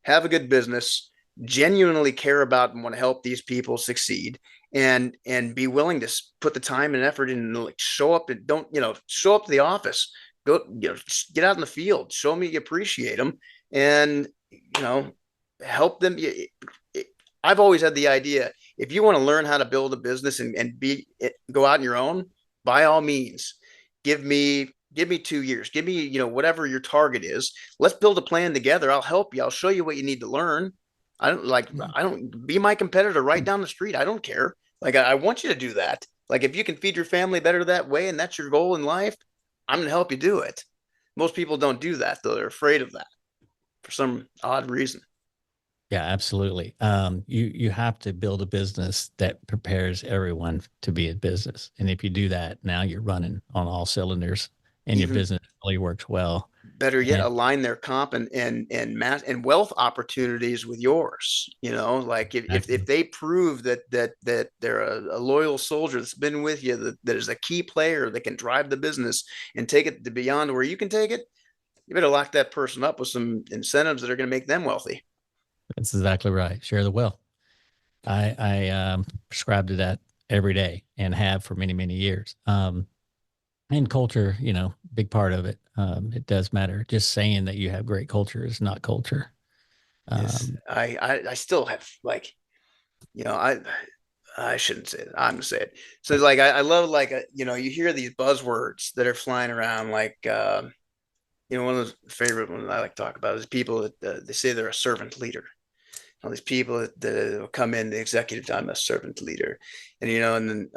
have a good business, genuinely care about and want to help these people succeed, and be willing to put the time and effort in, and like show up, and don't show up to the office, go get out in the field, show me you appreciate them, and help them. I've always had the idea, if you want to learn how to build a business and go out on your own, by all means, give me 2 years, give me whatever your target is. Let's build a plan together. I'll help you. I'll show you what you need to learn. I don't be my competitor right down the street. I don't care. Like I want you to do that. Like if you can feed your family better that way, and that's your goal in life, I'm going to help you do it. Most people don't do that, though. They're afraid of that for some odd reason. Yeah, absolutely. You have to build a business that prepares everyone to be a business, and if you do that, now you're running on all cylinders, and your Even business really works well. better yet, And align their comp and mass and wealth opportunities with yours. Like if exactly. they prove that they're a loyal soldier that's been with you, that is a key player that can drive the business and take it to beyond where you can take it, you better lock that person up with some incentives that are going to make them wealthy. That's exactly right. Share the wealth. I prescribe to that every day and have for many, many years. And culture, big part of it. It does matter. Just saying that you have great culture is not culture. Yes, I still have like, I shouldn't say it. I'm gonna say it. So like I love like you hear these buzzwords that are flying around like one of those favorite ones I like to talk about is people that they say they're a servant leader. All these people that will come in the executive time, a servant leader, and then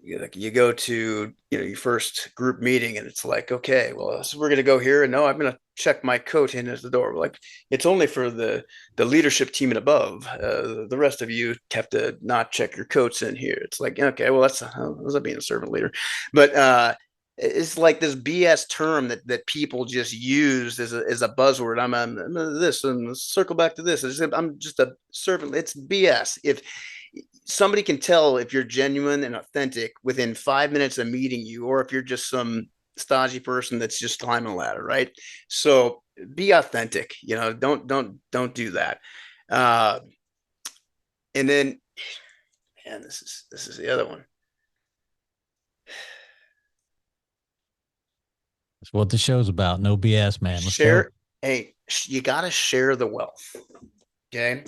you go to your first group meeting and it's like, okay, well, so we're going to go here, and no, I'm going to check my coat in at the door. We're like, it's only for the leadership team and above. The rest of you have to not check your coats in here. It's like, okay, well, that's being a servant leader. But it's like this BS term that people just use as a buzzword. I'm this, and circle back to this. I'm just a servant. It's BS. If somebody can tell if you're genuine and authentic within 5 minutes of meeting you, or if you're just some stodgy person that's just climbing a ladder, right? So be authentic. Don't do that. Uh, and then, man, this is the other one. That's what the show's about. No BS, man. Let's go. Hey, you got to share the wealth. Okay.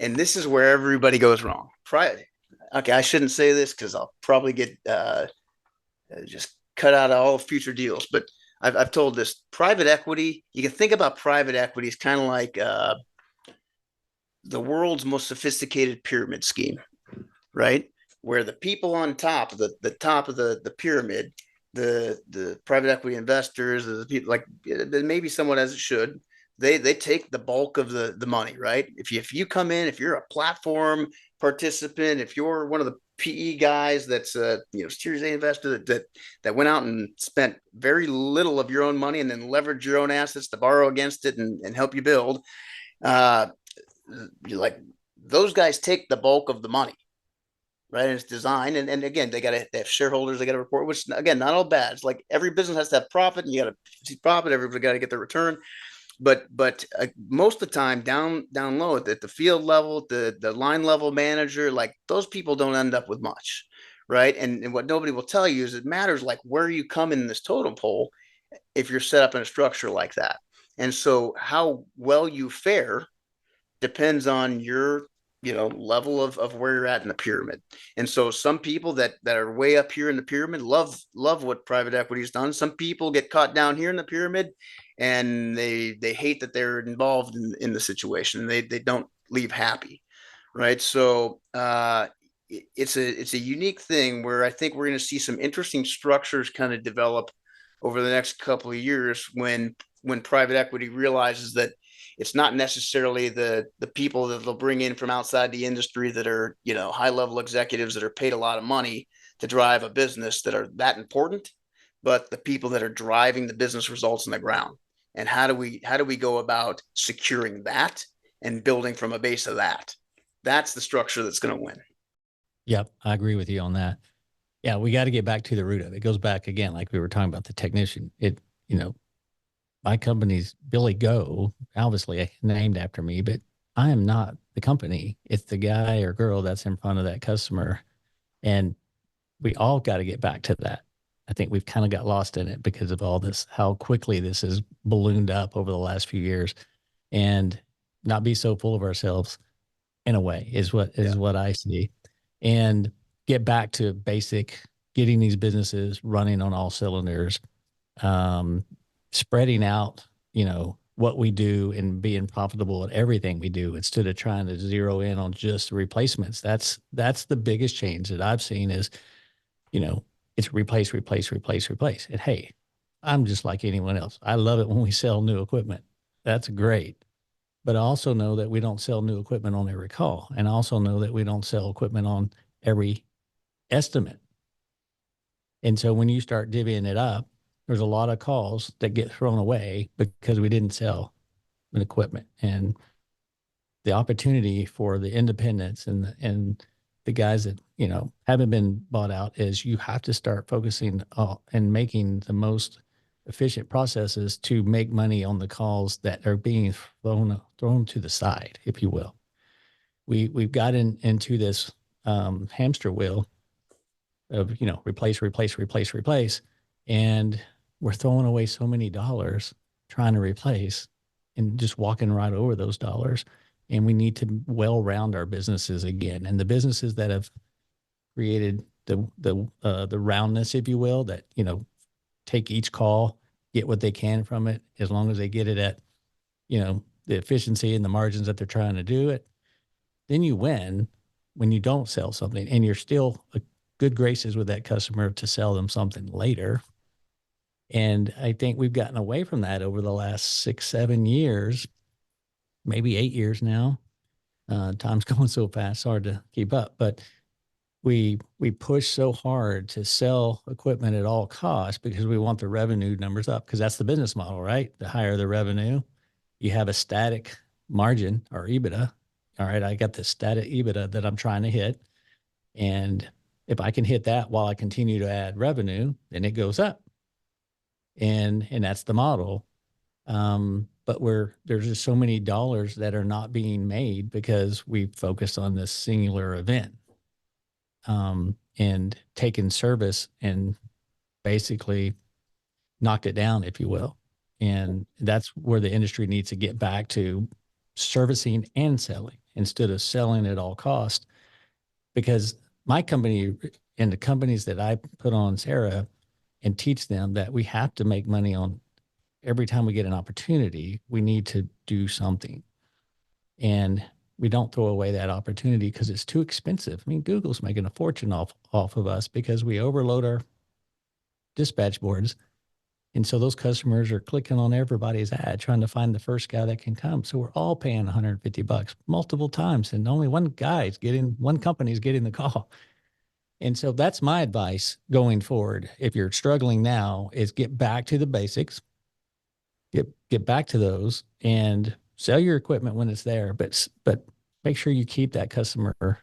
And this is where everybody goes wrong. Okay, I shouldn't say this because I'll probably get just cut out of all future deals. But I've told this private equity. You can think about private equity as kind of like the world's most sophisticated pyramid scheme, right? Where the people on top, the top of the pyramid, the private equity investors, the people like maybe somewhat as it should, they take the bulk of the money, right? If you come in, if you're a platform participant, if you're one of the PE guys that's Series A investor that went out and spent very little of your own money and then leverage your own assets to borrow against it and help you build, like those guys take the bulk of the money, right? And it's designed, and again, they have shareholders, they got to report, which again, not all bad. It's like every business has to have profit, and you got to see profit. Everybody got to get their return. But most of the time down low at the field level, the line level manager, like those people don't end up with much, right? And what nobody will tell you is it matters like where you come in this totem pole if you're set up in a structure like that. And so how well you fare depends on your level of where you're at in the pyramid. And so some people that are way up here in the pyramid love what private equity has done. Some people get caught down here in the pyramid and they hate that they're involved in the situation. They don't leave happy, right? So it's a unique thing where I think we're going to see some interesting structures kind of develop over the next couple of years when private equity realizes that it's not necessarily the people that they'll bring in from outside the industry that are high level executives that are paid a lot of money to drive a business that are that important, but the people that are driving the business results on the ground. And how do we go about securing that and building from a base of that? That's the structure that's going to win. Yep, I agree with you on that. Yeah, we got to get back to the root of it. It goes back again, like we were talking about the technician. My company's Billy Go, obviously named after me, but I am not the company. It's the guy or girl that's in front of that customer. And we all got to get back to that. I think we've kind of got lost in it because of all this, how quickly this has ballooned up over the last few years, and not be so full of ourselves in a way is what I see, and get back to basic, getting these businesses running on all cylinders, spreading out, what we do and being profitable at everything we do instead of trying to zero in on just replacements. That's the biggest change that I've seen is, it's replace. And hey, I'm just like anyone else. I love it when we sell new equipment. That's great. But I also know that we don't sell new equipment on every call. And I also know that we don't sell equipment on every estimate. And so when you start divvying it up, there's a lot of calls that get thrown away because we didn't sell an equipment. And the opportunity for the independents and the guys that, haven't been bought out is you have to start focusing and making the most efficient processes to make money on the calls that are being thrown to the side, if you will. we've gotten into this hamster wheel of, replace, and we're throwing away so many dollars trying to replace and just walking right over those dollars. And we need to well round our businesses again. And the businesses that have created the roundness, if you will, that, take each call, get what they can from it, as long as they get it at, the efficiency and the margins that they're trying to do it, then you win. When you don't sell something and you're still a good graces with that customer to sell them something later. And I think we've gotten away from that over the last 6-7 years, maybe 8 years now. Time's going so fast, it's hard to keep up. But we push so hard to sell equipment at all costs because we want the revenue numbers up, because that's the business model, right? The higher the revenue, you have a static margin or EBITDA. All right, I got the static EBITDA that I'm trying to hit. And if I can hit that while I continue to add revenue, then it goes up. And that's the model. But there's just so many dollars that are not being made because we focused on this singular event, and taken service and basically knocked it down, if you will. And that's where the industry needs to get back to servicing and selling instead of selling at all cost. Because my company and the companies that I put on Sarah and teach them that we have to make money on every time we get an opportunity, we need to do something. And we don't throw away that opportunity because it's too expensive. I mean, Google's making a fortune off of us because we overload our dispatch boards. And so those customers are clicking on everybody's ad, trying to find the first guy that can come. So we're all paying $150 multiple times, and only one company's getting the call. And so that's my advice going forward. If you're struggling now, is get back to the basics, get back to those, and sell your equipment when it's there, but make sure you keep that customer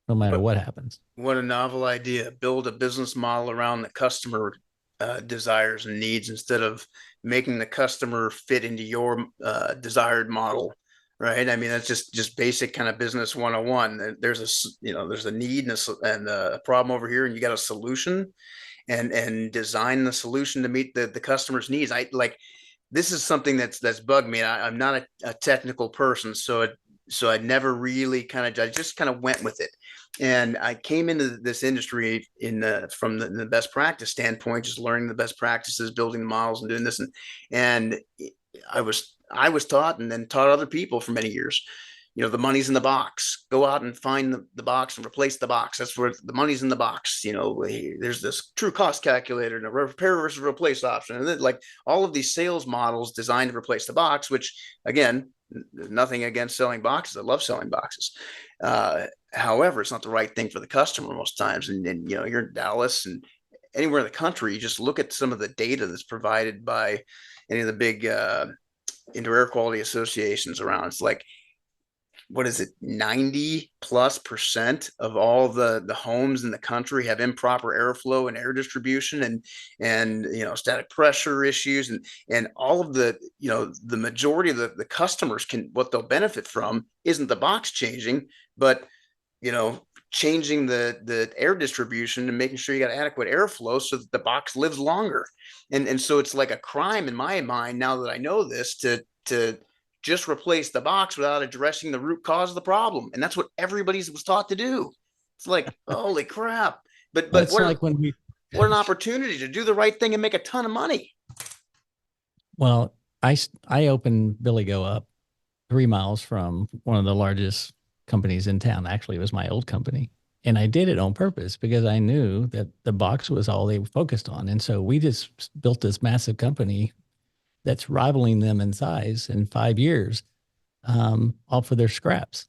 no matter what happens. What a novel idea. Build a business model around the customer desires and needs instead of making the customer fit into your desired model. Right. I mean, that's just basic kind of business 101. There's a need and a problem over here, and you got a solution, and design the solution to meet the customer's needs. This is something that's bugged me. I'm not a technical person, so I never really I just kind of went with it. And I came into this industry from the best practice standpoint, just learning the best practices, building the models and doing this. And I was taught and then taught other people for many years. The money's in the box. Go out and find the box and replace the box. That's where the money's in the box. There's this true cost calculator and a repair versus replace option. And then all of these sales models designed to replace the box, which again, nothing against selling boxes. I love selling boxes. However, it's not the right thing for the customer most times. And you're in Dallas and anywhere in the country, you just look at some of the data that's provided by any of the big indoor air quality associations around. It's like, what is it, 90+% of all the homes in the country have improper airflow and air distribution and static pressure issues, and all of the majority of the customers what they'll benefit from isn't the box changing, but changing the air distribution and making sure you got adequate airflow so that the box lives longer. And so it's like a crime in my mind, now that I know this, to just replace the box without addressing the root cause of the problem. And that's what everybody was taught to do. It's like, holy crap. But it's like what an opportunity to do the right thing and make a ton of money. Well, I opened Billy Go up 3 miles from one of the largest companies in town. Actually, it was my old company. And I did it on purpose because I knew that the box was all they focused on. And so we just built this massive company that's rivaling them in size in 5 years, off of their scraps.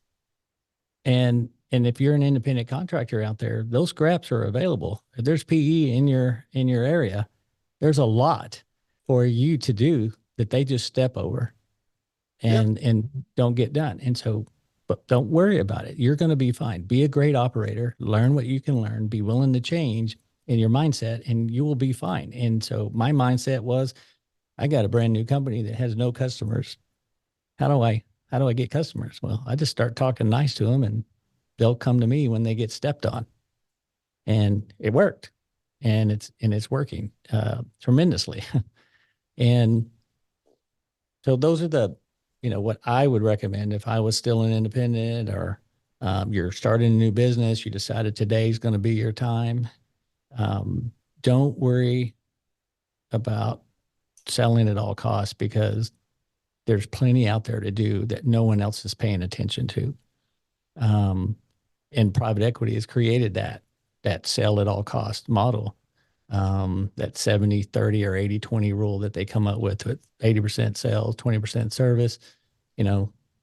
And if you're an independent contractor out there, those scraps are available. If there's PE in your area, there's a lot for you to do that they just step over and don't get done. And so, but don't worry about it. You're going to be fine. Be a great operator, learn what you can learn, be willing to change in your mindset, and you will be fine. And so my mindset was, I got a brand new company that has no customers. How do how do I get customers? Well, I just start talking nice to them, and they'll come to me when they get stepped on. And it worked, and it's working tremendously. And so those are the, what I would recommend if I was still an independent, or you're starting a new business, you decided today's going to be your time. Don't worry about selling at all costs, because there's plenty out there to do that no one else is paying attention to. And private equity has created that sell at all cost model, that 70-30 or 80-20 rule that they come up with 80% sales, 20% service.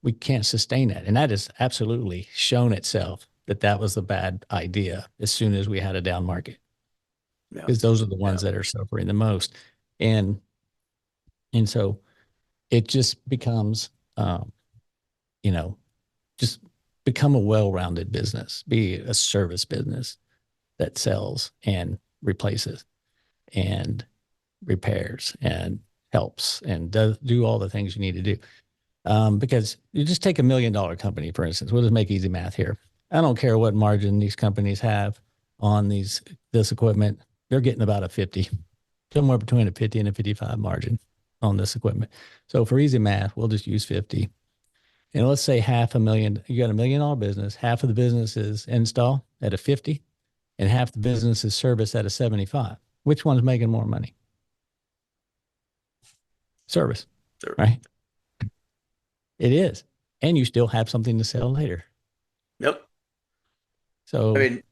We can't sustain that. And that has absolutely shown itself that was a bad idea as soon as we had a down market, because those are the ones that are suffering the most. And so it just becomes, just become a well-rounded business, be a service business that sells and replaces and repairs and helps and do all the things you need to do. Because you just take $1 million company, for instance. We'll just make easy math here. I don't care what margin these companies have on this equipment. They're getting about a 50, somewhere between a 50 and a 55 margin on this equipment. So for easy math, we'll just use 50. And let's say $500,000, you got $1 million business, half of the business is install at a 50, and half the business is service at a 75. Which one's making more money? Service, right? It is. And you still have something to sell later. Yep. So, I mean,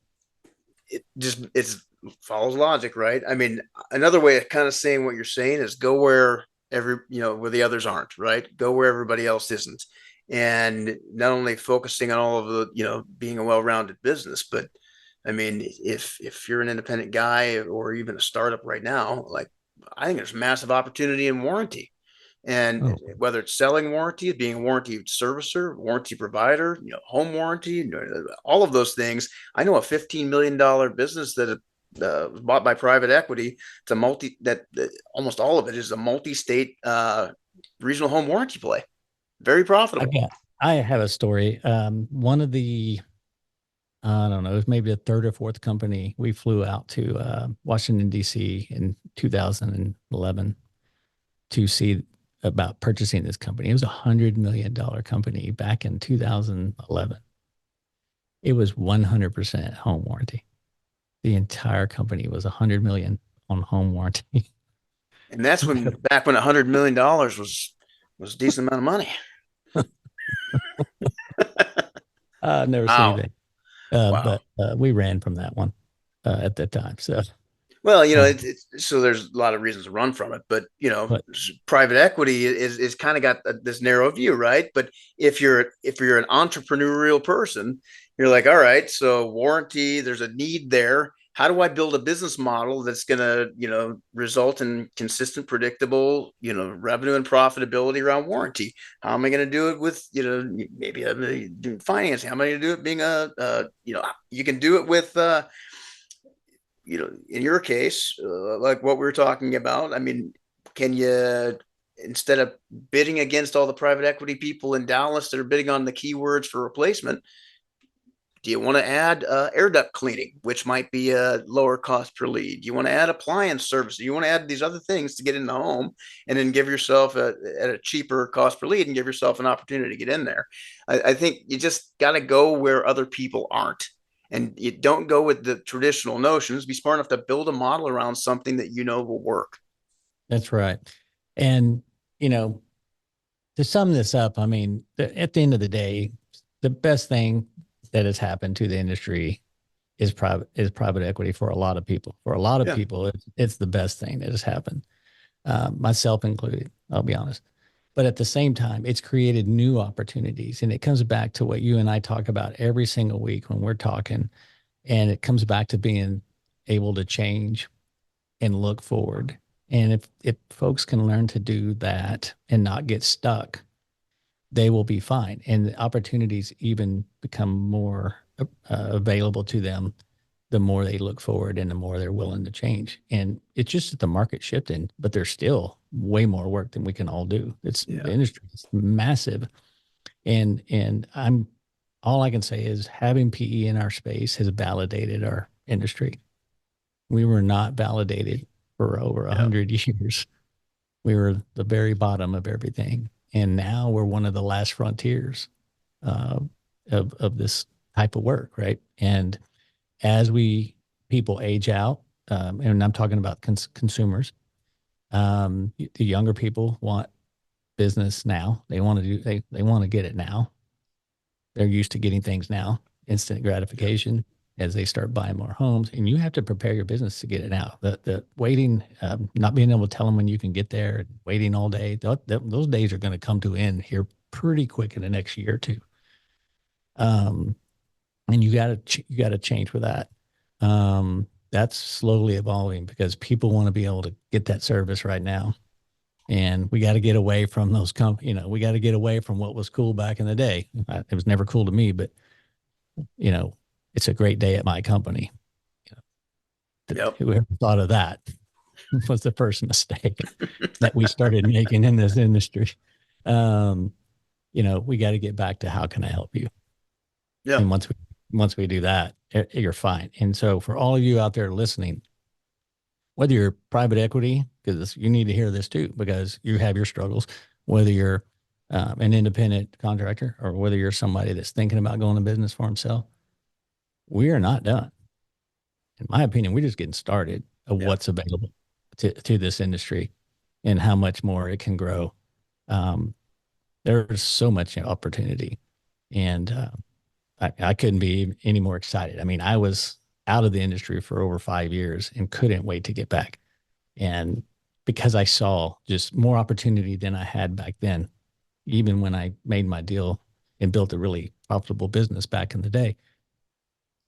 it follows logic, right? I mean, another way of kind of saying what you're saying is go where where the others aren't, right? Go where everybody else isn't. And not only focusing on all of the, being a well-rounded business, but I mean, if you're an independent guy or even a startup right now, like, I think there's massive opportunity in warranty. And whether it's selling warranty, being a warranty servicer, warranty provider, home warranty, all of those things. I know a $15 million business that was bought by private equity. It's almost all of it is a multi-state regional home warranty play. Very profitable. I have a story. One of the, I don't know, it was maybe the third or fourth company. We flew out to Washington, D.C. in 2011 to see about purchasing this company. It was $100 million company back in 2011. It was 100% home warranty. The entire company was $100 million on home warranty. And that's back when $100 million was a decent amount of money. I've never seen anything. Wow. But we ran from that one at that time. So, well, so there's a lot of reasons to run from it, but private equity is kind of got this narrow view, right? But if you're an entrepreneurial person, you're like, all right, so warranty, there's a need there. How do I build a business model that's going to, result in consistent, predictable, revenue and profitability around warranty? How am I going to do it with, maybe financing? How am I going to do it being you can do it with, in your case, like what we were talking about, I mean, can you, instead of bidding against all the private equity people in Dallas that are bidding on the keywords for replacement, do you want to add air duct cleaning, which might be a lower cost per lead? You want to add appliance service? You want to add these other things to get in the home, and then give yourself at a cheaper cost per lead and give yourself an opportunity to get in there. I think you just got to go where other people aren't. And you don't go with the traditional notions. Be smart enough to build a model around something that will work. That's right. And, to sum this up, I mean, at the end of the day, the best thing that has happened to the industry is private equity for a lot of people. For a lot of people, it's the best thing that has happened, myself included, I'll be honest. But at the same time, it's created new opportunities. And it comes back to what you and I talk about every single week when we're talking. And it comes back to being able to change and look forward. And if folks can learn to do that and not get stuck, they will be fine. And the opportunities even become more available to them the more they look forward and the more they're willing to change. And it's just that the market shifting, but there's still way more work than we can all do. The industry is massive. And I'm all I can say is having PE in our space has validated our industry. We were not validated for over a Yeah. hundred years. We were the very bottom of everything, and now we're one of the last frontiers uh, of this type of work, right? And as we people age out, and I'm talking about consumers, the younger people want business now. They want to do they want to get it now. They're used to getting things now, instant Yeah. gratification as they start buying more homes. And you have to prepare your business to get it now. The waiting, not being able to tell them when you can get there, waiting all day, those days are going to come to an end here pretty quick in the next year or two. Um, and you got to change with that. That's slowly evolving because people want to be able to get that service right now. And we got to get away from those we got to get away from what was cool back in the day. It was never cool to me, but you know, it's a great day at my company. Yep. Whoever thought of that was the first mistake that we started making in this industry. Um, we got to get back to how can I help you? Yeah. And once we do that, you're fine. And so for all of you out there listening, whether you're private equity, because you need to hear this too, because you have your struggles, whether you're an independent contractor or whether you're somebody that's thinking about going to business for himself, we are not done. In my opinion, we're just getting started of Yeah. what's available to this industry and how much more it can grow. Um, there's so much opportunity, and I couldn't be any more excited. I mean, I was out of the industry for over 5 years and couldn't wait to get back. And because I saw just more opportunity than I had back then, even when I made my deal and built a really profitable business back in the day,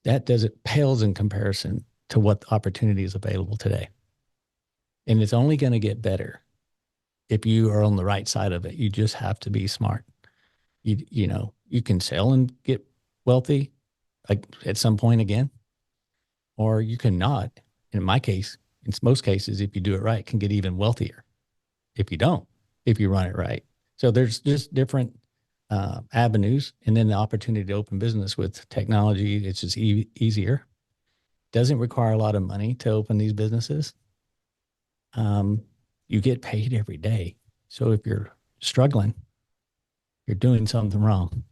that doesn't pales in comparison to what opportunity is available today. And it's only going to get better if you are on the right side of it. You just have to be smart. You can sell and get wealthy like at some point again, or you cannot. In my case, in most cases, if you do it right, can get even wealthier. If you don't, if you run it right. So there's just different avenues, and then the opportunity to open business with technology. It's just easier. Doesn't require a lot of money to open these businesses. Um, you get paid every day. So if you're struggling, you're doing something wrong.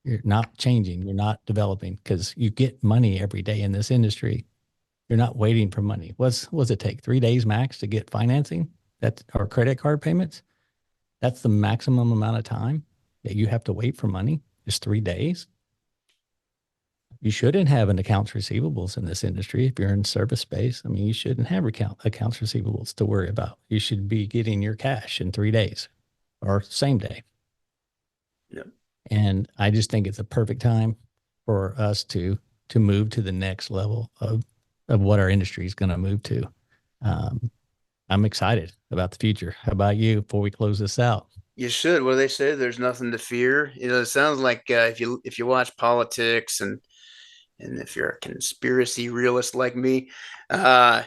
You're not changing. You're not developing because you get money every day in this industry. You're not waiting for money. What's it take? 3 days max to get financing? That's or credit card payments. That's the maximum amount of time that you have to wait for money. Just 3 days. You shouldn't have an accounts receivables in this industry if you're in service space. I mean, you shouldn't have accounts receivables to worry about. You should be getting your cash in 3 days or same day. Yeah. And I just think it's a perfect time for us to move to the next level of what our industry is going to move to. Um, I'm excited about the future. How about you before we close this out? You should. What do they say? There's nothing to fear. It sounds like if you watch politics and if you're a conspiracy realist like me, uh,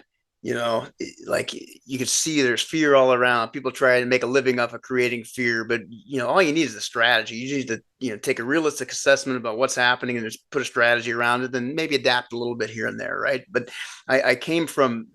like you can see there's fear all around. People try to make a living off of creating fear, but all you need is a strategy. You need to take a realistic assessment about what's happening and just put a strategy around it, and maybe adapt a little bit here and there, right? But I came from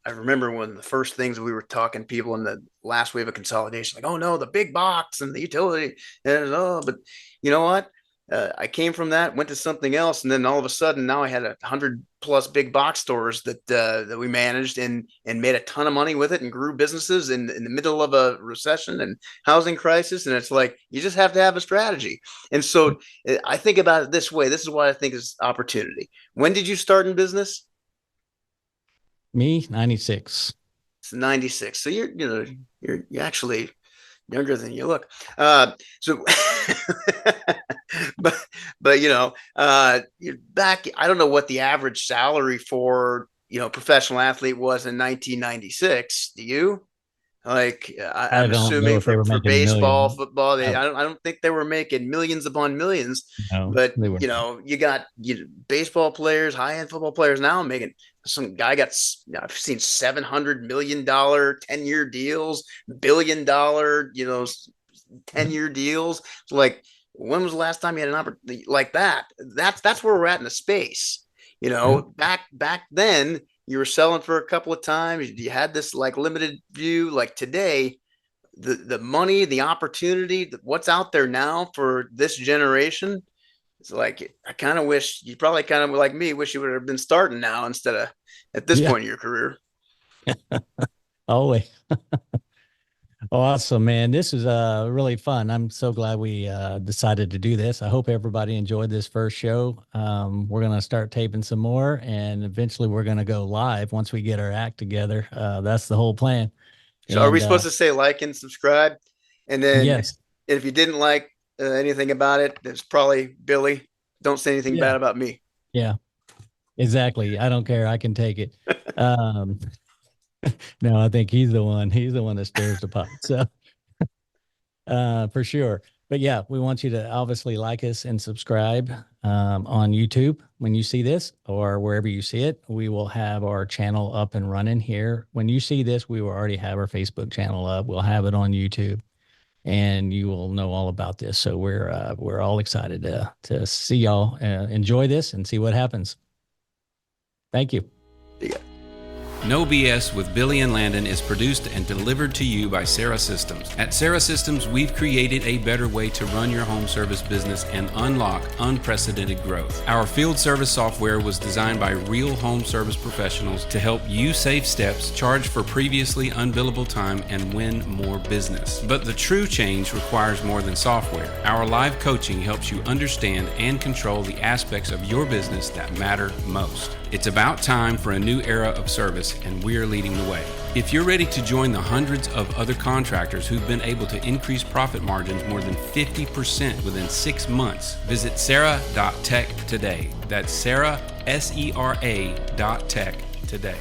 I remember when the first things we were talking people in the last wave of consolidation, like, oh no, the big box and the utility, and but you know what? I came from that, went to something else, and then all of a sudden, now I had 100+ big box stores that we managed and made a ton of money with it, and grew businesses in the middle of a recession and housing crisis. And it's like you just have to have a strategy. And so I think about it this way. This is what I think is opportunity. When did you start in business? Me, 96. It's 96. So you're actually younger than you look. So, but you're back. I don't know what the average salary for professional athlete was in 1996. Do you? Like I I'm don't know assuming if they for were making baseball, millions. football, I, I don't think they were making millions upon millions. no, But they were. you got baseball players, high end football players now making. Some guy got I've seen $700 million 10-year deals, $1 billion 10-year deals. Like, when was the last time you had an opportunity like that? That's where we're at in the space. Yeah. Back then you were selling for a couple of times. You had this like limited view. Like today, the money, the opportunity, what's out there now for this generation. It's like, I kind of wish you probably kind of like me, wish you would have been starting now instead of at this Yeah. point in your career. Always. Awesome, man. This is really fun. I'm so glad we decided to do this. I hope everybody enjoyed this first show. We're going to start taping some more, and eventually we're going to go live once we get our act together. That's the whole plan. So are we And supposed to say like and subscribe? And then yes, if you didn't like anything about it, it's probably Billy. Don't say anything yeah, bad about me. yeah, exactly. I don't care. I can take it. Um, no, I think he's the one. He's the one that stirs the pot. So for sure. But yeah, we want you to obviously like us and subscribe on YouTube when you see this or wherever you see it. We will have our channel up and running here. When you see this, we will already have our Facebook channel up. We'll have it on YouTube, and you will know all about this. So we're all excited to see y'all enjoy this and see what happens. Thank you. Yeah. No B.S. with Billy and Landon is produced and delivered to you by Sarah Systems. At Sarah Systems, we've created a better way to run your home service business and unlock unprecedented growth. Our field service software was designed by real home service professionals to help you save steps, charge for previously unbillable time, and win more business. But the true change requires more than software. Our live coaching helps you understand and control the aspects of your business that matter most. It's about time for a new era of service, and we're leading the way. If you're ready to join the hundreds of other contractors who've been able to increase profit margins more than 50% within 6 months, visit sarah.tech today. That's Sarah, SERA.tech today.